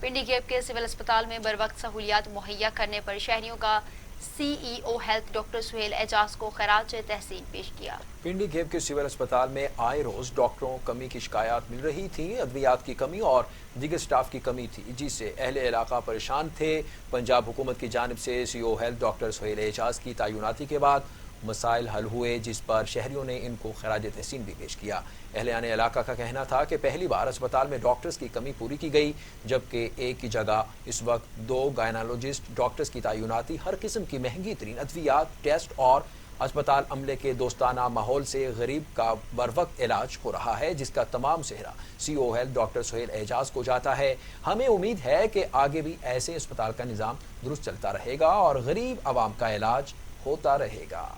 पिंडी गेप के सिविल अस्पताल में बर वक्त सहूलियात मुहैया करने पर शहरियों का CEO health doctor Suhail Ejaz को खराज तहसीन पेश किया। पिंडी गेप के सिविल अस्पताल में आए रोज डॉक्टरों कमी की शिकायत मिल रही थी। अद्वियात की कमी और दीगर स्टाफ की कमी थी, जिससे अहले इलाका परेशान थे। पंजाब हुकूमत की जानिब से CEO health doctor Suhail Ejaz की तैनाती के बाद मसाइल हल हुए, जिस पर शहरियों ने इनको खराज तहसीन भी पेश किया। अहले इलाका का कहना था कि पहली बार अस्पताल में डॉक्टर्स की कमी पूरी की गई, जबकि एक की जगह इस वक्त 2 गायनाकोलॉजिस्ट डॉक्टर्स की तैनाती हर किस्म की महंगी तरीन अद्वियात, टेस्ट और अस्पताल अमले के दोस्ताना माहौल से गरीब का बरवक्त इलाज हो रहा है, जिसका तमाम सेहरा CO health doctor Suhail Ejaz को जाता है। हमें उम्मीद है कि आगे भी ऐसे अस्पताल का निज़ाम दुरुस्त चलता रहेगा और गरीब आवाम का इलाज होता रहेगा।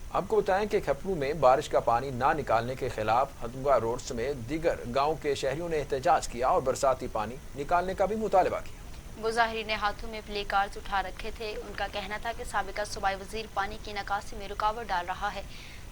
आपको बताएं कि खैपरू में बारिश का पानी ना निकालने के खिलाफ हदुंगा रोड समेत दीगर गांव के शहरियों ने एहतजाज किया और बरसाती पानी निकालने का भी मुतालबा किया। मुजाहिरीन ने हाथों में प्ले कार्ड्स उठा रखे थे। उनका कहना था कि साबिका सूबाई वजीर पानी की निकासी में रुकावट डाल रहा है,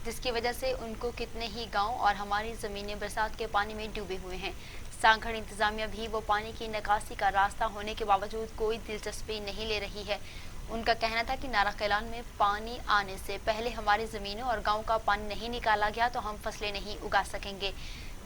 जिसकी वजह से उनको कितने ही गांव और हमारी ज़मीनें बरसात के पानी में डूबे हुए हैं। सांखड़ इंतजामिया भी वो पानी की निकासी का रास्ता होने के बावजूद कोई दिलचस्पी नहीं ले रही है। उनका कहना था कि नारा कैलान में पानी आने से पहले हमारी ज़मीनों और गांव का पानी नहीं निकाला गया तो हम फसलें नहीं उगा सकेंगे,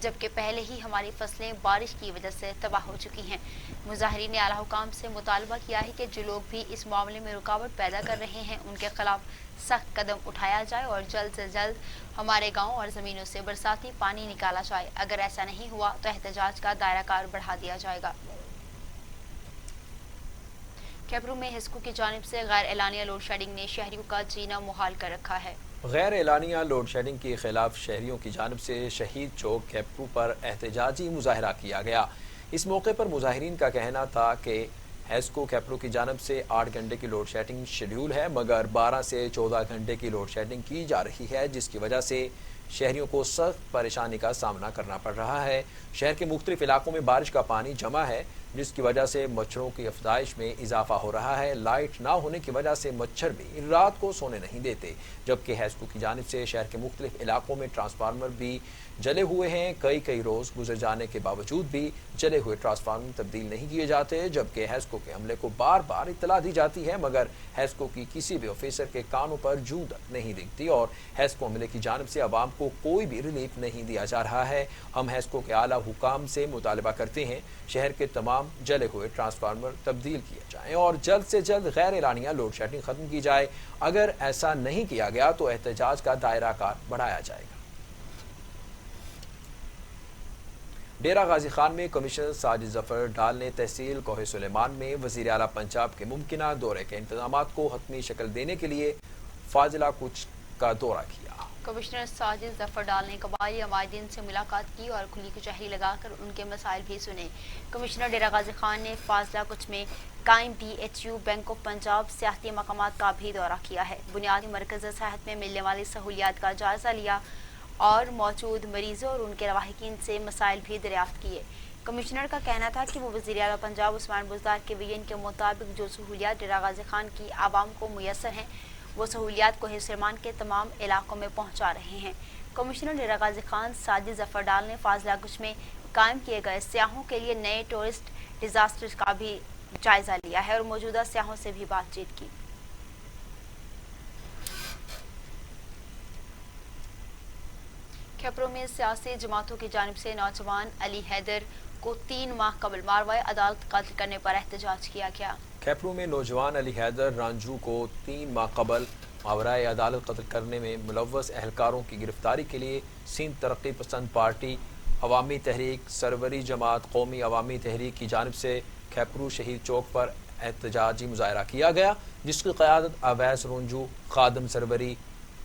जबकि पहले ही हमारी फसलें बारिश की वजह से तबाह हो चुकी हैं। मुजाहिरीन ने आला हुकाम से मुतालबा किया है कि जो लोग भी इस मामले में रुकावट पैदा कर रहे हैं उनके खिलाफ सख्त कदम उठाया जाए और जल्द से जल्द हमारे गाँव और ज़मीनों से बरसाती पानी निकाला जाए। अगर ऐसा नहीं हुआ तो एहतजाज का दायरा कार बढ़ा दिया जाएगा। खैबरू में हिस्कू की जानिब से गैर एलानिया लोड शेडिंग ने शहरियों का जीना मुहाल कर रखा है। गैर एलानिया लोड शेडिंग के खिलाफ शहरियों की जानिब से शहीद चौक खैपरू पर एहतजाजी मुजाहरा किया गया। इस मौके पर मुजाहिरीन का कहना था कि हेस्को खैपरू की जानिब से 8 घंटे की लोड शेडिंग शेड्यूल है, मगर 12 से 14 घंटे की लोड शेडिंग की जा रही है, जिसकी वजह से शहरियों को सख्त परेशानी का सामना करना पड़ रहा है। शहर के मुख्तलिफ इलाकों में बारिश का पानी जमा है, जिसकी वजह से मच्छरों की अफजाइश में इजाफा हो रहा है। लाइट ना होने की वजह से मच्छर भी रात को सोने नहीं देते, जबकि हेस्को की जानिब से शहर के मुख्तलिफ इलाकों में ट्रांसफार्मर भी जले हुए हैं। कई रोज़ गुजर जाने के बावजूद भी जले हुए ट्रांसफार्मर तब्दील नहीं किए जाते, जबकि हेस्को के हमले को बार बार इत्तला दी जाती है, मगर हेस्को की किसी भी ऑफिसर के कानों पर जूं तक नहीं दिखती और हेस्को हमले की जानिब से आवाम को कोई भी रिलीफ नहीं दिया जा रहा है। हम हेस्को के आला हुकाम से मुतालबा करते हैं शहर के तमाम जले हुए ट्रांसफार्मर तब्दील किए जाएं और जल्द से जल्द गैर एलानिया लोड शेडिंग खत्म की जाए। अगर ऐसा नहीं किया गया तो एहतजाज का दायरा कार बढ़ाया जाएगा। डेरा गाजी खान में कमिश्नर साजिद जफर डाल ने तहसील कोहे सुलेमान में वजीर आला पंजाब के मुमकिना दौरे के इंतजामात को हतमी शक्ल देने के लिए फाजिला कुछ का दौरा किया। कमिश्नर साजिद जफर डाल ने कबायली अमायदीन से मुलाकात की और खुली कचहरी लगाकर उनके मसाइल भी सुने। कमिश्नर डेरा गाजी खान ने फाजिला कुछ में कायम BHU बैंक ऑफ पंजाब सियाहती मकामात का भी दौरा किया है। बुनियादी मरकज़ सेहत में मिलने वाली सहूलियात का जायजा लिया और मौजूद मरीजों और उनके रवाहिकीन से मसाइल भी दरियाफ्त किए। कमिश्नर का कहना था कि वो वज़ीर आला पंजाब उस्मान बुज़दार के विजन के मुताबिक जो सहूलियात डेरा गाजी खान की आवाम को मुयसर हैं वो सहूलियात कोहे सुलेमान के तमाम इलाकों में पहुँचा रहे हैं। कमिश्नर डेरा गाजी खान साजिद जफर डाल ने फाजिला कुछ में कायम किए गए सियाहों के लिए नए टूरिस्ट डिजास्टर का भी जायजा लिया है और मौजूदा सियाहों से भी बातचीत की। खैबरों में सियासी जमातों की जानिब से नौजवान अली हैदर को 3 माह कबल मारवाए अदालत कत्ल करने पर एहतजाज किया गया। खैबरों में नौजवान अली हैदर रांझू को 3 माह कबल मावराए अदालत कत्ल करने में मुलव्वस एहलकारों की गिरफ्तारी के लिए सिंध तरक्की पसंद पार्टी, अवामी तहरीक, सरवरी जमात, कौमी अवामी तहरीक की जानिब से खैबरू शहीद चौक पर एहतजाजी मुजाहरा किया गया, जिसकी क़यादत अवैस रोंजू, खादम सरवरी,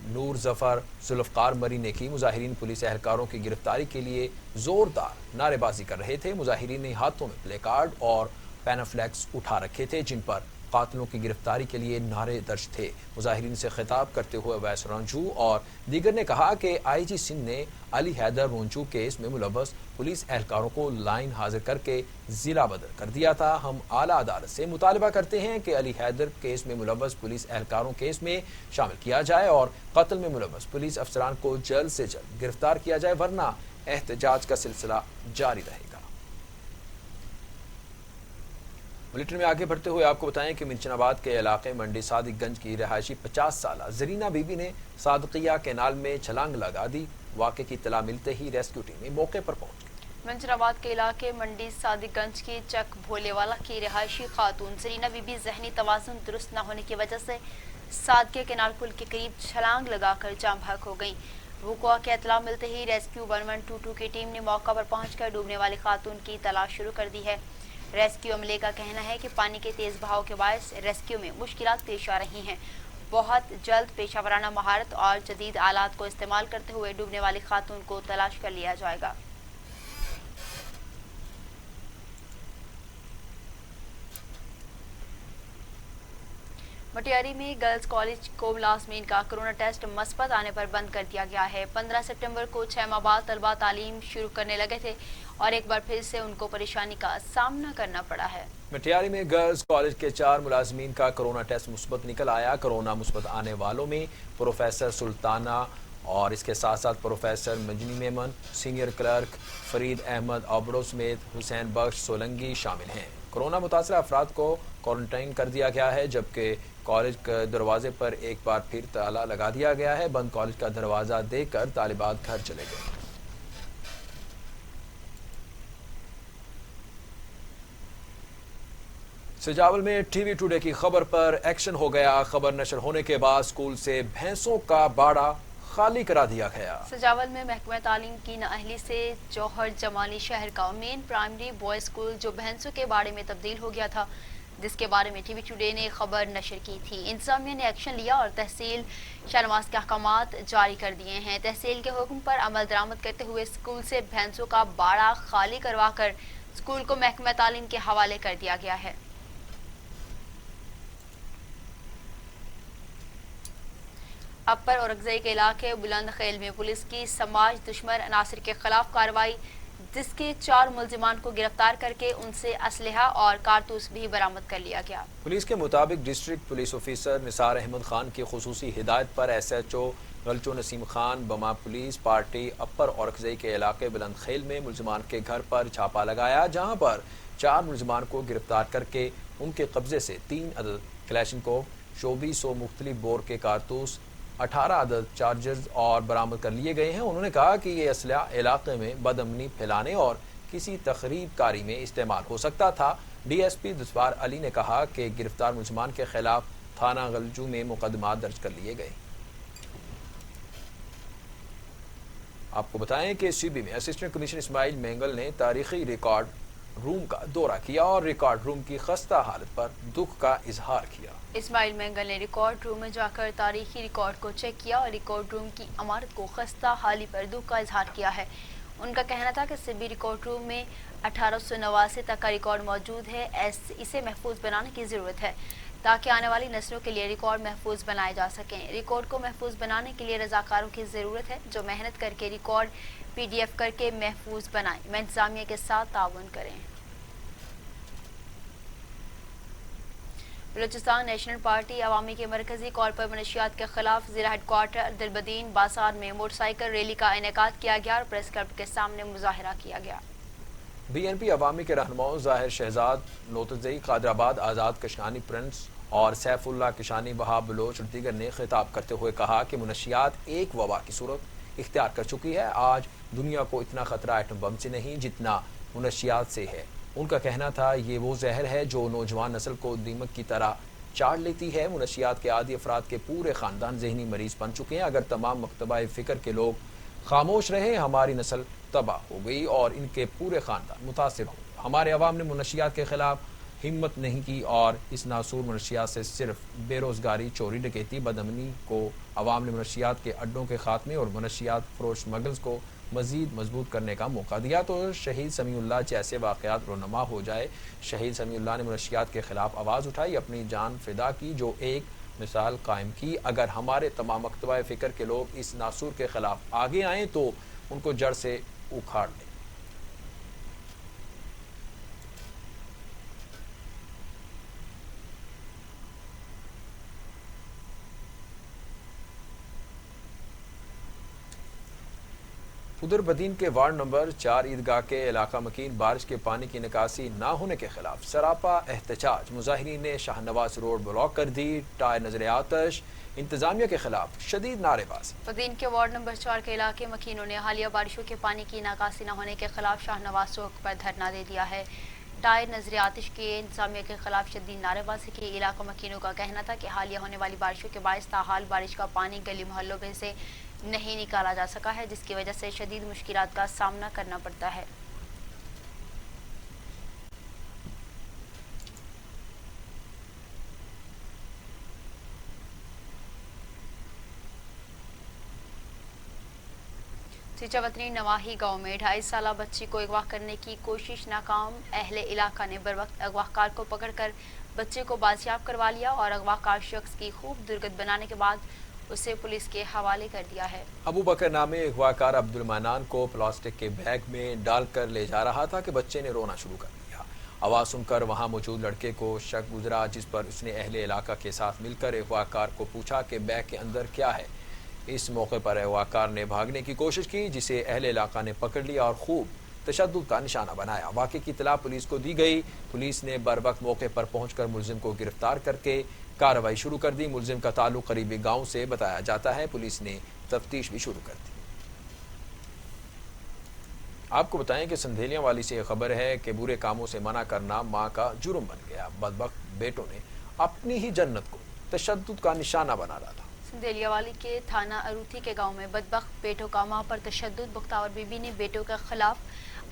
नूर जफर, जुल्फ़कार मरी ने की। मुजाहिरीन पुलिस एहलकारों की गिरफ्तारी के लिए जोरदार नारेबाजी कर रहे थे। मुजाहिरीन ने हाथों में प्ले कार्ड और पैनाफ्लैक्स उठा रखे थे, जिन पर कातिलों की गिरफ्तारी के लिए नारे दर्ज थे। मुजाहिरीन से खिताब करते हुए अवैस रोंजू और दीगर ने कहा कि IG सिंध ने अली हैदर रोंजू केस में मुलव्वस पुलिस एहलकारों को लाइन हाजिर करके जिला बदर कर दिया था। हम आला अदालत से मुतालबा करते हैं कि अली हैदर केस में मुलव्वस पुलिस एहलकारों केस में शामिल किया जाए और कत्ल में मुलव्वस पुलिस अफसरान को जल्द से जल्द गिरफ्तार किया जाए, वरना एहतजाज का सिलसिला जारी रहेगा। बुलेटिन में आगे बढ़ते हुए आपको बताएं कि मिंचनाबाद के इलाके मंडी सादिकगंज की रहायशी 50 साला जरीना बीबी ने सादकिया केनाल में छलांग लगा दी। वाक़े की इत्तला मिलते ही रेस्क्यू टीमें मौके पर पहुंच गई। मिंचनाबाद के इलाके मंडी सादिकगंज की चक भोलेवाला की रहायशी खातून जरीना बीबी जहनी तवाज़ुन दुरुस्त न होने की वजह से सादकिया केनाल पुल के करीब छलांग लगाकर जाम भाग हो गई। वक़ुआ की इत्तला मिलते ही रेस्क्यू 1122 की टीम ने मौका पर पहुंचकर डूबने वाली खातून की तलाश शुरू कर दी है। रेस्क्यू अमले का कहना है कि पानी के तेज बहाव के बायस रेस्क्यू में मुश्किलात पेश आ रही हैं। बहुत जल्द पेशावराना महारत और जदीद आलात को इस्तेमाल करते हुए डूबने वाली खातून को तलाश कर लिया जाएगा। मटियारी में गर्ल्स कॉलेज को क्लासमेट का कोरोना टेस्ट मस्बत आने पर बंद कर दिया गया है। 15 सितंबर को 6 माह बाद तलबा तालीम शुरू करने लगे थे और एक बार फिर से उनको परेशानी का सामना करना पड़ा है। मटियारी में गर्ल्स कॉलेज के 4 मुलाजमीन का कोरोना टेस्ट मुस्बत निकल आया। कोरोना मुस्बत आने वालों में प्रोफेसर सुल्ताना और इसके साथ साथ professor Majni Memon, senior clerk Farid Ahmed Abro समेत हुसैन बख्श सोलंगी शामिल हैं। कोरोना मुतासर अफराद को क्वारंटाइन कर दिया गया है, जबकि कॉलेज के दरवाजे पर एक बार फिर ताला लगा दिया गया है। बंद कॉलेज का दरवाजा देकर तालिबात घर चले गए। सजावल में टीवी टुडे की खबर पर एक्शन हो गया। खबर नशर होने के बाद स्कूल से भैंसों का बाड़ा खाली करा दिया गया। सजावल में महकमा तालीम की नाअहली से जौहर जमाली शहर का मेन प्राइमरी बॉय स्कूल जो भैंसों के बाड़े में तब्दील हो गया था, जिसके बारे में टीवी टुडे ने खबर नशर की थी। इंतजामिया ने एक्शन लिया और तहसील शाहनवाज के अहकामात जारी कर दिए हैं। तहसील के हुक्म पर अमल दरामद करते हुए स्कूल से भैंसों का बाड़ा खाली करवाकर स्कूल को महकमा तालीम के हवाले कर दिया गया है। अपर औरंगजेब के इलाके बुलंद खेल में पुलिस की समाज दुश्मन अनासर के खिलाफ कार्रवाई, जिसके 4 मुलजिमान को गिरफ्तार करके उनसे असलहा और कारतूस भी बरामद कर लिया गया। पुलिस के मुताबिक district police officer Nisar Ahmed Khan की खुसूसी हिदायत पर SHO गलचो नसीम खान बमा पुलिस पार्टी अपर औरंगजेब के इलाके बुलंद खेल में मुलजिमान के घर पर छापा लगाया, जहां पर 4 मुलजिमान को गिरफ्तार करके उनके कब्जे से 3 अदद क्लैशनकोव, 2400 मुख्तलिफ बोर के कारतूस, 18 अदद चार्जर्स और बरामद कर लिए गए हैं। उन्होंने कहा कि ये असलहा इलाके में बदअमनी फैलाने और किसी तखरीब कारी में इस्तेमाल हो सकता था। DSP दुस्वार अली ने कहा कि गिरफ्तार मुलजिमान के खिलाफ थाना गलजू में मुकदमा दर्ज कर लिए गए। आपको बताएं कि CB में असिस्टेंट कमिश्नर इस्माइल मेंगल ने तारीखी रिकॉर्ड रूम का दौरा किया और रिकॉर्ड रूम की खस्ता हालत पर दुख का इजहार किया। इस्माइल मेंगल ने रिकॉर्ड रूम में जाकर तारीखी रिकॉर्ड को चेक किया और रिकॉर्ड रूम की इमारत को खस्ता हाली पर दुख का इजहार किया है। उनका कहना था कि CB रिकॉर्ड रूम में 1889 तक का रिकॉर्ड मौजूद है। इसे महफूज बनाने की ज़रूरत है ताकि आने वाली नस्लों के लिए रिकॉर्ड महफूज बनाए जा सकें। रिकॉर्ड को महफूज बनाने के लिए रजाकारों की ज़रूरत है जो मेहनत करके रिकॉर्ड PDF करके महफूज बनाएं। मैं इंतजामिया के साथ ताउन करें। बलूचिस्तान नेशनल पार्टी अवामी के मरकजी कॉल पर मनशियात के खिलाफ जिला हेडक्वार्टर दिलबदीन बाजार में मोटरसाइकिल रैली का इनेकाद किया गया और प्रेस क्लब के सामने मुजाहिरा किया गया। BNP अवामी के रहनुमाओं ज़ाहिर शहजाद, लोतजई, कादराबाद आज़ाद कशानी प्रिंस और सैफुल्लाह किशानी बहाब बलोच और दीगर ने खिताब करते हुए कहा कि मुनशियात एक वबा की सूरत इख्तियार कर चुकी है। आज दुनिया को इतना खतरा एटम बम से नहीं जितना मुनशियात से है। उनका कहना था ये वो जहर है जो नौजवान नस्ल को दीमक की तरह चाट लेती है। मुनशियात के आदि अफराद के पूरे ख़ानदान जहनी मरीज बन चुके हैं। अगर तमाम मकतबा फ़िक्र के लोग खामोश रहे, हमारी नस्ल तबाह हो गई और इनके पूरे ख़ानदान मुतासिर हो। हमारे अवाम ने मुनशियात के ख़िलाफ़ हिम्मत नहीं की और इस नासूर मुनशियात से सिर्फ बेरोज़गारी, चोरी, डकैती, बदअमनी को अवाम ने मुनशियात के अड्डों के ख़ात्मे और मुनशियात फरोश स्मगल्स को मज़ीद मजबूत करने का मौका दिया तो शहीद समीउल्लाह जैसे वाक़यात रोनमा हो जाए। शहीद समीउल्लाह ने मुनशियात के ख़िलाफ़ आवाज़ उठाई, अपनी जान फिदा की, जो एक मिसाल कायम की। अगर हमारे तमाम मकतबा फ़िक्र के लोग इस नासूर के ख़िलाफ़ आगे आएँ तो उनको जड़ से उखाड़ लें। उधर बदीन के वार्ड नंबर 4 ईदगाह के इलाका मकीन बारिश के पानी की निकासी ना होने के खिलाफ सरापा एहतजाज। मुजाहिरीन ने शाहनवाज रोड ब्लॉक कर दी, टायर नजर आतश, इंतजामिया के खिलाफ शदीद नारेबाजी। बदीन के वार्ड नंबर 4 के इलाके मकीनों ने हालिया बारिशों के पानी की निकासी न होने के खिलाफ शाहनवाज चौक पर धरना दे दिया है। टायर नजर आतिश के इंतजामिया के खिलाफ शदीद नारेबाजी की। इलाका मकीनों का कहना था कि हालिया होने वाली बारिशों के बायस ताहाल बारिश का पानी गली मोहल्लों में से नहीं निकाला जा सका है, जिसकी वजह से शदीद मुश्किलात का सामना करना पड़ता है। चीचावतनी नवाही गांव में 2.5 साल बच्ची को अगवा करने की कोशिश नाकाम। अहले इलाका ने बरवक्त अगवाकार को पकड़कर बच्चे को बाजियाब करवा लिया और अगवाकार शख्स की खूब दुर्गत बनाने के बाद उसे पुलिस के हवाले कर दिया है। अबू बकर नामे अगवाकार अब्दुल मनान को प्लास्टिक के बैग में डालकर ले जा रहा था कि बच्चे ने रोना शुरू कर दिया। आवाज़ सुनकर वहां मौजूद लड़के को शक गुजरा, जिस पर उसने अहले इलाका के साथ मिलकर अगवाकार को पूछा कि बैग के अंदर क्या है। इस मौके पर अगवाकार ने भागने की कोशिश की, जिसे अहले इलाका ने पकड़ लिया और खूब तशद्दुद का निशाना बनाया। वाक़े की इत्तला पुलिस को दी गई। पुलिस ने बरवक्त मौके पर पहुंचकर मुलजिम को गिरफ्तार करके कार्रवाई शुरू कर दी। मुलजिम का ताल्लुक करीबी गांव से बताया जाता है। पुलिस ने तफ्तीश भी शुरू कर दी। आपको बताएं कि संधेलियां वाली से खबर है कि बुरे कामों से मना करना माँ का जुर्म बन गया। बदबख्त बेटों ने अपनी ही जन्नत को तशद्दुद का निशाना बना डाला। संधेलियावाली के थाना अरूथी के गांव में बदबख्त बेटों का मां पर तशद्दुद। बख्तावर बीबी ने बेटों के खिलाफ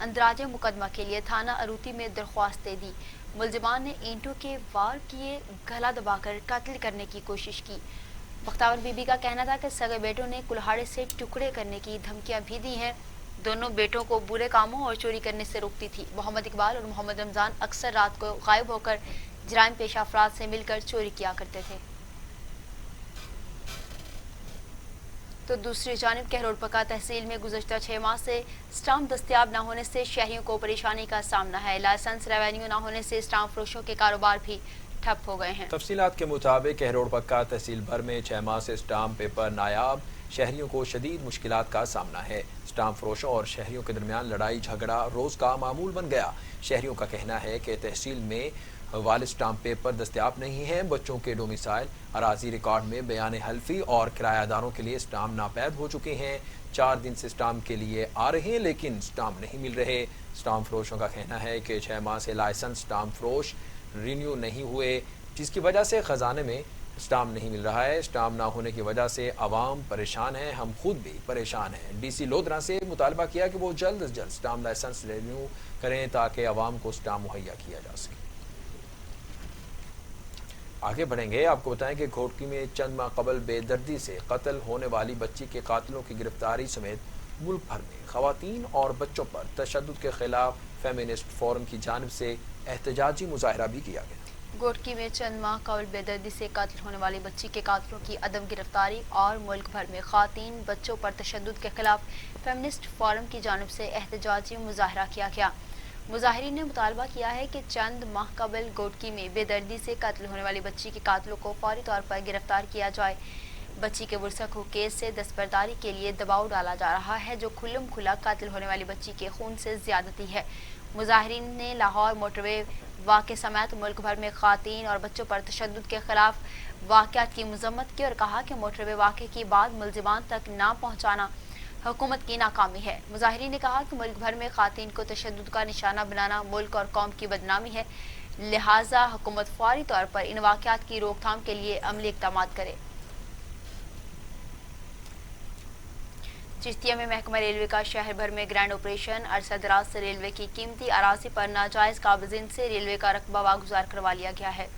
अंदराजे मुकदमा के लिए थाना अरूथी में दरख्वास्त दे दी। मुलजिमान ने ईंटों के वार किए, गला दबाकर कत्ल करने की कोशिश की। बख्तावर बीबी का कहना था कि सगे बेटों ने कुल्हाड़े से टुकड़े करने की धमकियां भी दी हैं। दोनों बेटों को बुरे कामों और चोरी करने से रोकती थी। मोहम्मद इकबाल और मोहम्मद रमजान अक्सर रात को गायब होकर जराइम पेशा अफराद से मिलकर चोरी किया करते थे। तो दूसरी जानिब कहरोड़पका तहसील में गुज़श्ता 6 माह से स्टाम्प दस्तयाब न होने से शहरियों को परेशानी का सामना है। लाइसेंस रेवेन्यू न होने से स्टाम्प फरोशों के कारोबार भी ठप हो गए हैं। तफसीलात के मुताबिक कहरोड़पक्का तहसील भर में 6 माह से स्टाम्प पेपर नायाब। शहरियों को शदीद मुश्किलात का सामना है। स्टाम्प फरोशों और शहरियों के दरमियान लड़ाई झगड़ा रोज का मामूल बन गया। शहरियों का कहना है कि तहसील में वालिद स्टाम्प पेपर दस्तयाब नहीं है। बच्चों के डोमिसाइल, अराजी रिकॉर्ड में बयान हल्फी और किरायादारों के लिए स्टाम्प नापैद हो चुके हैं। 4 दिन से स्टाम्प के लिए आ रहे हैं लेकिन स्टाम्प नहीं मिल रहे। स्टाम्प फरोशों का कहना है कि 6 माह से लाइसेंस स्टाम्प फरोश रिन्यू नहीं हुए, जिसकी वजह से खजाने में स्टाम्प नहीं मिल रहा है। स्टाम्प ना होने की वजह से आवाम परेशान है। हम खुद भी परेशान हैं। डीसी लोधरा से मुतालबा किया कि वो जल्द से जल्द स्टाम्प लाइसेंस रिन्यू करें ताकि आवाम को स्टाम्प मुहैया किया जा सके। आगे बढ़ेंगे। आपको बताएं कि घोटकी में चंद माह कबल बेदर्दी से कत्ल होने वाली बच्ची के कातिलों की गिरफ्तारी समेत मुल्क भर में खवातीन और बच्चों पर तशद्दुद के खिलाफ फेमिनिस्ट फोरम की जानिब से एहतजाजी मुजाहरा भी किया गया। घोटकी में चंद माह कबल बेदर्दी से कत्ल होने वाली बच्ची के कातिलों की अदम गिरफ्तारी और मुल्क भर में खवातीन बच्चों पर तशद्दुद के खिलाफ फेमिनिस्ट फोरम की जानिब से एहतजाजी मुजाहरा किया गया। मुजाहिरीन ने मुतालबा किया है कि चंद माह कबल घोटकी में बेदर्दी से कत्ल होने वाली बच्ची के कातिलों को फौरी तौर पर गिरफ्तार किया जाए। बच्ची के वुरसक केस से दस्तबरदारी के लिए दबाव डाला जा रहा है, जो खुल्लम खुला कत्ल होने वाली बच्ची के खून से ज्यादती है। मुजाहिरीन ने लाहौर मोटरवे वाक़े समेत मुल्क भर में ख़वातीन और बच्चों पर तशद्दुद के खिलाफ वाक़यात की मज़म्मत की और कहा कि मोटरवे वाक़े के बाद मुलजिमान तक ना पहुँचाना हुकूमत की नाकामी है। मुजाहिरीन ने कहा कि मुल्क भर में ख़वातीन को तशद्दुद का निशाना बनाना मुल्क और कौम की बदनामी है, लिहाजा हुकूमत फौरी तौर पर इन वाक़यात की रोकथाम के लिए अमली इक़दाम करे। चिश्तिया में महकमा रेलवे का शहर भर में ग्रैंड ऑपरेशन। अरसा दराज से रेलवे की कीमती अराजी पर नाजायज काबिज़ीन से रेलवे का रकबा वागुजार करवा लिया गया है।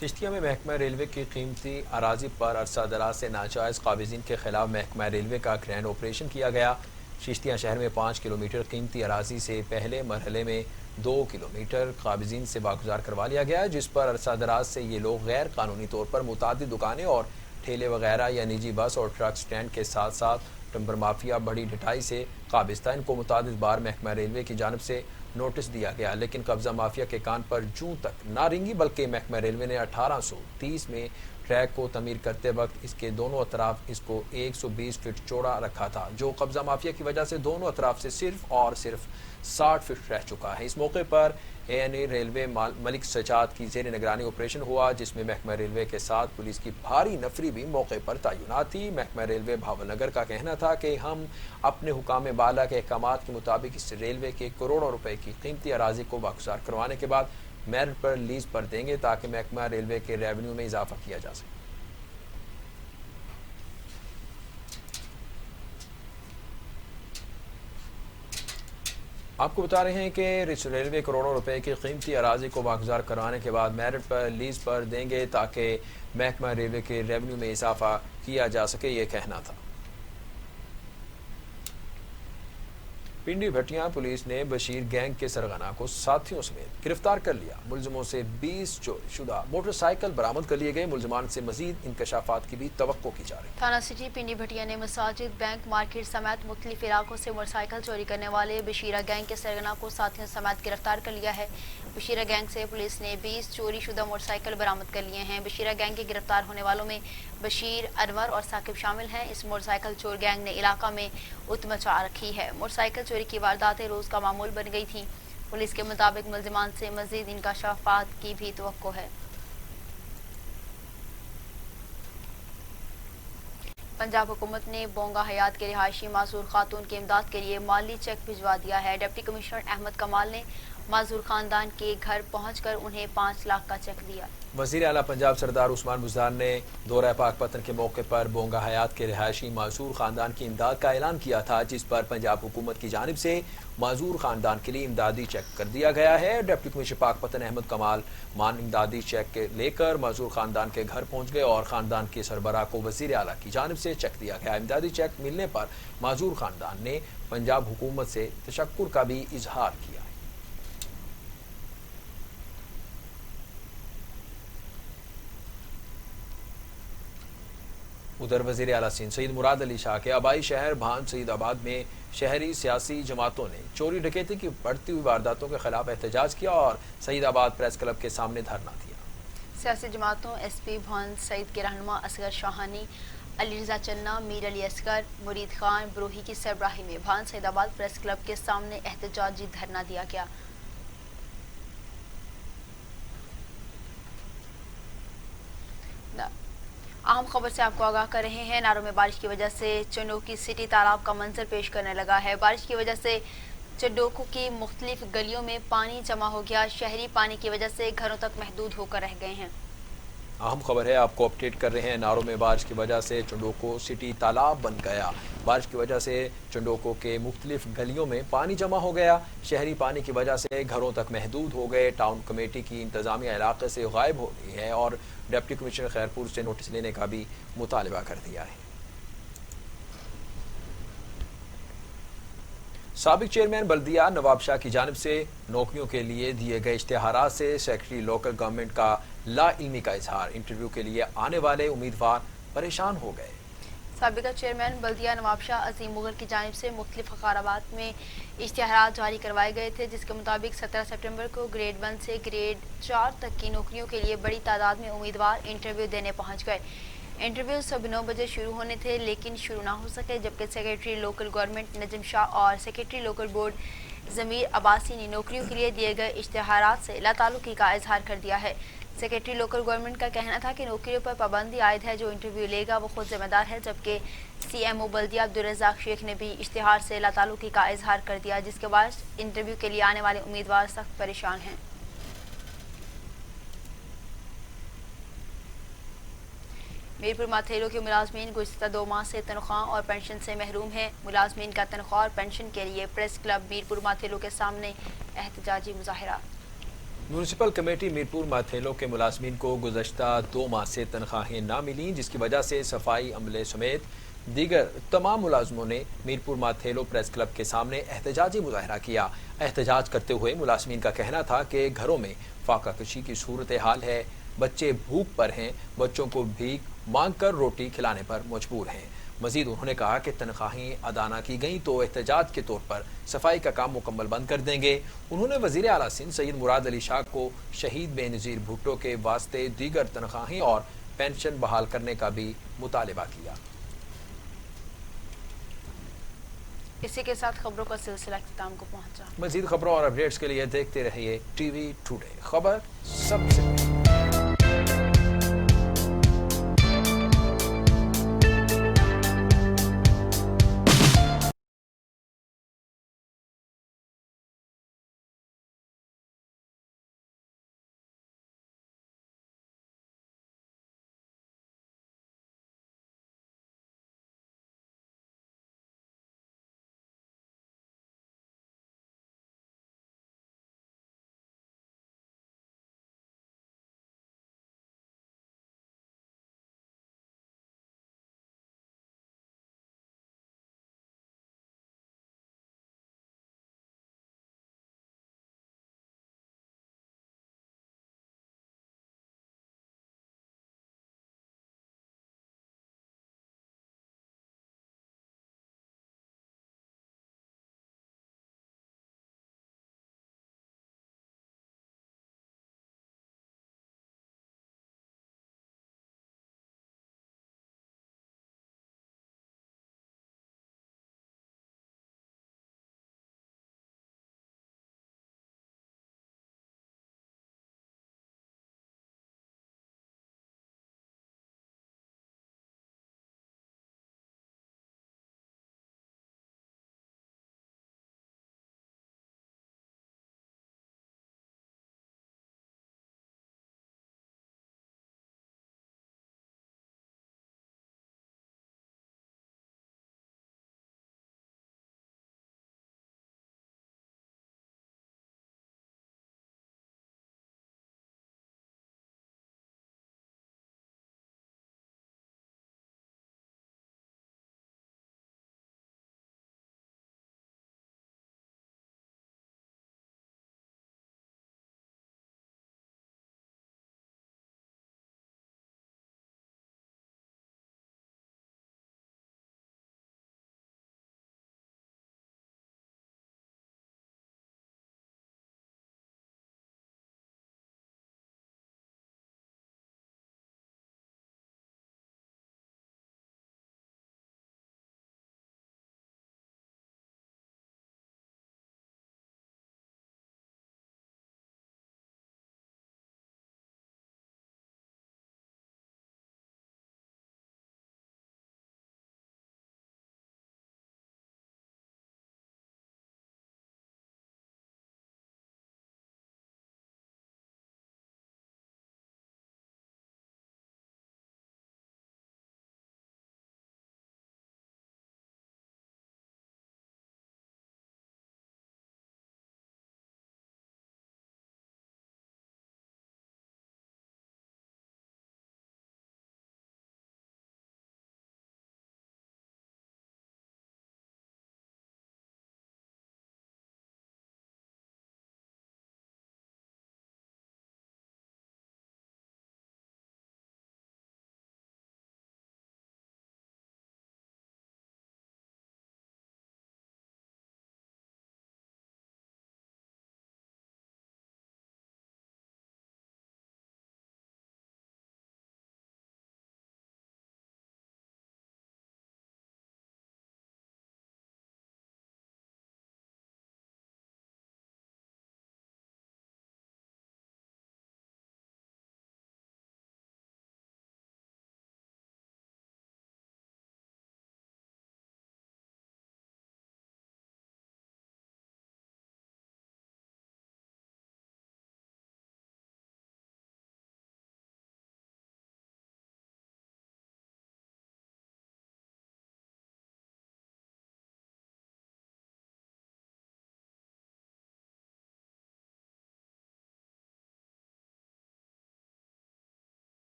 चिश्तिया में महकमा रेलवे की कीमती अराजी पर अरसा दराज से नाजायज काबिज़ीन के खिलाफ महकमा रेलवे का ग्रैंड ऑपरेशन किया गया। चिश्तिया शहर में 5 किलोमीटर कीमती अराजी से पहले मरहले में 2 किलोमीटर काबिज़ीन से वागुजार करवा लिया गया, जिस पर अरसा दराज से ये लोग गैर कानूनी तौर पर मुतादिद दुकानें और ठेले वगैरह या निजी बस और ट्रक स्टैंड के साथ साथ टिम्बर माफिया बड़ी ढिठाई से काबिज था। इनको मुतादिद बार महकमा रेलवे की जानिब से नोटिस दिया गया, लेकिन कब्जा माफिया के कान पर जूं तक ना रिंगी, बल्कि महकमा रेलवे ने 1830 में ट्रैक को तमीर करते वक्त इसके दोनों अतराफ इसको 120 फीट चौड़ा रखा था, जो कब्जा माफिया की वजह से दोनों अतराफ से सिर्फ और सिर्फ 60 फीट रह चुका है। इस मौके पर ANA रेलवे मलिक सजाद की ज़ेर निगरानी ऑपरेशन हुआ, जिसमें महकमा रेलवे के साथ पुलिस की भारी नफरी भी मौके पर तैनात थी। महकमा रेलवे भावलनगर का कहना था कि हम अपने हुकाम बाला के अहकामात के मुताबिक इस रेलवे के करोड़ों रुपए की कीमती अराजी को वागुजार करवाने के बाद मेरिट पर लीज पर देंगे ताकि महकमा रेलवे के रेवेन्यू में इजाफा किया जा सके। आपको बता रहे हैं कि रेलवे करोड़ों रुपए की कीमती अराजी को वागुजार करवाने के बाद मेरिट पर लीज पर देंगे ताकि महकमा रेलवे के रेवेन्यू में इजाफा किया जा सके, ये कहना था। पिंडी भटिया पुलिस ने बशीर गैंग के सरगना को साथियों समेत गिरफ्तार कर लिया। मुलजिमों से 20 चोरीशुदा मोटरसाइकिल बरामद कर लिए गए। मुलजिमान से मजीद इंकशाफात की भी तवक्को की जा रही है। थाना सिटी पिंडी भटिया ने मसाजिद, बैंक, मार्केट समेत मुख्तलिफ इलाकों से मोटरसाइकिल चोरी करने वाले बशीरा गैंग के सरगना को साथियों समेत गिरफ्तार कर लिया है। बशीरा गैंग से पुलिस ने 20 चोरीशुदा मोटरसाइकिल बरामद कर लिए हैं। बशीरा गैंग के गिरफ्तार होने वालों में बशीर, अनवर और साकिब शामिल हैं। इस मोटरसाइकिल चोर गैंग ने इलाका में उत मचा रखी है। मोटरसाइकिल चोरी की वारदातें रोज का मामूल बन गई थी। पुलिस के मुताबिक मुलजिमान से मजीद इंकशाफात की भी तवक्को है। पंजाब हुकूमत ने बोंगा हयात के रिहायशी माजूर खातून की इमदाद के लिए माली चेक भिजवा दिया है। डिप्टी कमिश्नर अहमद कमाल ने माजूर खानदान के घर पहुंचकर उन्हें 5 लाख का चेक दिया। वज़ीर आला पंजाब सरदार उस्मान बुज़दार ने दौरा पाकपतन के मौके पर बोंगा हयात के रिहायशी माजूर खानदान की इमदाद का ऐलान किया था, जिस पर पंजाब हुकूमत की जानिब से माजूर खानदान के लिए इमदादी चेक कर दिया गया है। डिप्टी कमिश्नर पाकपतन अहमद कमाल मान इमदादी चेक लेकर माजूर खानदान के घर पहुंच गए और खानदान के सरबराह को वज़ीर आला की जानिब से चेक दिया गया। इमदादी चेक मिलने पर माजूर खानदान ने पंजाब हुकूमत से तशक्कुर का भी इजहार किया। उधर वज़ीर आला सिंध सईद मुराद अली शाह के आबाई शहर भान सईदाबाद में शहरी सियासी जमातों ने चोरी डकैती की बढ़ती हुई वारदातों के खिलाफ एहतजाज किया और सईदाबाद प्रेस क्लब के सामने धरना दिया। सियासी जमातों SP भान सईद के रहनुमा असगर शाहानी, अली रजा चन्ना, मीर अली असगर, मुरीद खान ब्रोही की सरबराही में भान सईदाबाद प्रेस क्लब के सामने एहतजाजी धरना दिया गया। अहम खबर से आपको आगाह कर रहे हैं। नारों में बारिश की वजह से चंडोकी सिटी तालाब का मंजर पेश करने लगा है। बारिश की वजह से चंडोको की मुख्तलिफ गलियों में पानी जमा हो गया। शहरी पानी की वजह से घरों तक महदूद होकर रह गए हैं। अहम खबर है, आपको अपडेट कर रहे हैं। नारों में बारिश की वजह से चंडोको सिटी तालाब बन गया। बारिश की वजह से चंडोको के मुख्तलिफ गलियों में पानी जमा हो गया। शहरी पानी की वजह से घरों तक महदूद हो गए। टाउन कमेटी की इंतजामिया इलाके से गायब हो गई है और डिप्टी कमिश्नर खैरपुर से नोटिस लेने का भी मुतालबा कर दिया है। साबिक चेयरमैन बल्दिया नवाब शाह की जानिब से नौकरियों के लिए दिए गए इश्तिहारात से सेक्रेटरी लोकल गवर्नमेंट का ला इल्मी का इजहार। इंटरव्यू के लिए आने वाले उम्मीदवार परेशान हो गए। साबिका चेयरमैन बल्दिया नवाब शाह अजीम मुगल की जानिब से मुख्तलिफ फकाराबाद में इश्तिहारात जारी करवाए गए थे, जिसके मुताबिक 17 सितंबर को ग्रेड 1 से ग्रेड 4 तक की नौकरियों के लिए बड़ी तादाद में उम्मीदवार इंटरव्यू देने पहुंच गए। इंटरव्यू सब 9 बजे शुरू होने थे, लेकिन शुरू ना हो सके, जबकि सेक्रेटरी लोकल गवर्नमेंट नजम शाह और सेक्रेटरी लोकल बोर्ड ज़मीर अब्बासी ने नौकरियों के लिए दिए गए इश्तिहारात से लाताल्लुकी का इजहार कर दिया है। सेक्रेटरी लोकल गवर्नमेंट का कहना था कि नौकरियों पर पाबंदी आयद है, जो इंटरव्यू लेगा वो खुद जिम्मेदार है, जबकि CMO बल्दिया अब्दुल रज़ाक शेख ने भी इश्तिहार से लाताल्लुकी का इजहार कर दिया, जिसके बाद इंटरव्यू के लिए आने वाले उम्मीदवार सख्त परेशान हैं। मीरपुर माथेरो के मुलाजमीन गुज़िश्ता 2 माह से तनख्वाह और पेंशन से महरूम हैं। मुलाजमीन का तनख्वाह और पेंशन के लिए प्रेस क्लब मीरपुर माथेरो के सामने एहतजाजी मुजाहिरा। म्यूनिसिपल कमेटी मीरपुर माथेलो के मुलाजमीन को गुज़श्ता 2 माह से तनख्वाहें ना मिली, जिसकी वजह से सफाई अमले समेत दीगर तमाम मुलाजमों ने मीरपुर माथेलो प्रेस क्लब के सामने एहतजाजी मुजाहिरा किया। एहतजाज करते हुए मुलाजमीन का कहना था कि घरों में फाका कशी की सूरत हाल है, बच्चे भूख पर हैं, बच्चों को भीख मांग कर रोटी खिलाने पर मजबूर हैं। मजीद उन्होंने कहा कि तनख्वाहें अदा न की गई तो एहतजाज के तौर पर सफाई का काम मुकम्मल बंद कर देंगे। उन्होंने वज़ीर आला सिंध सईद मुराद अली शाह को शहीद बेनज़ीर भुट्टो के वास्ते दीगर तनख्वाहें और पेंशन बहाल करने का भी मुतालबा किया। इसी के साथ खबरों का सिलसिला इख्तिताम को पहुंचा। मजीद खबरों और अपडेट्स के लिए देखते रहिए TV टुडे, खबर सबसे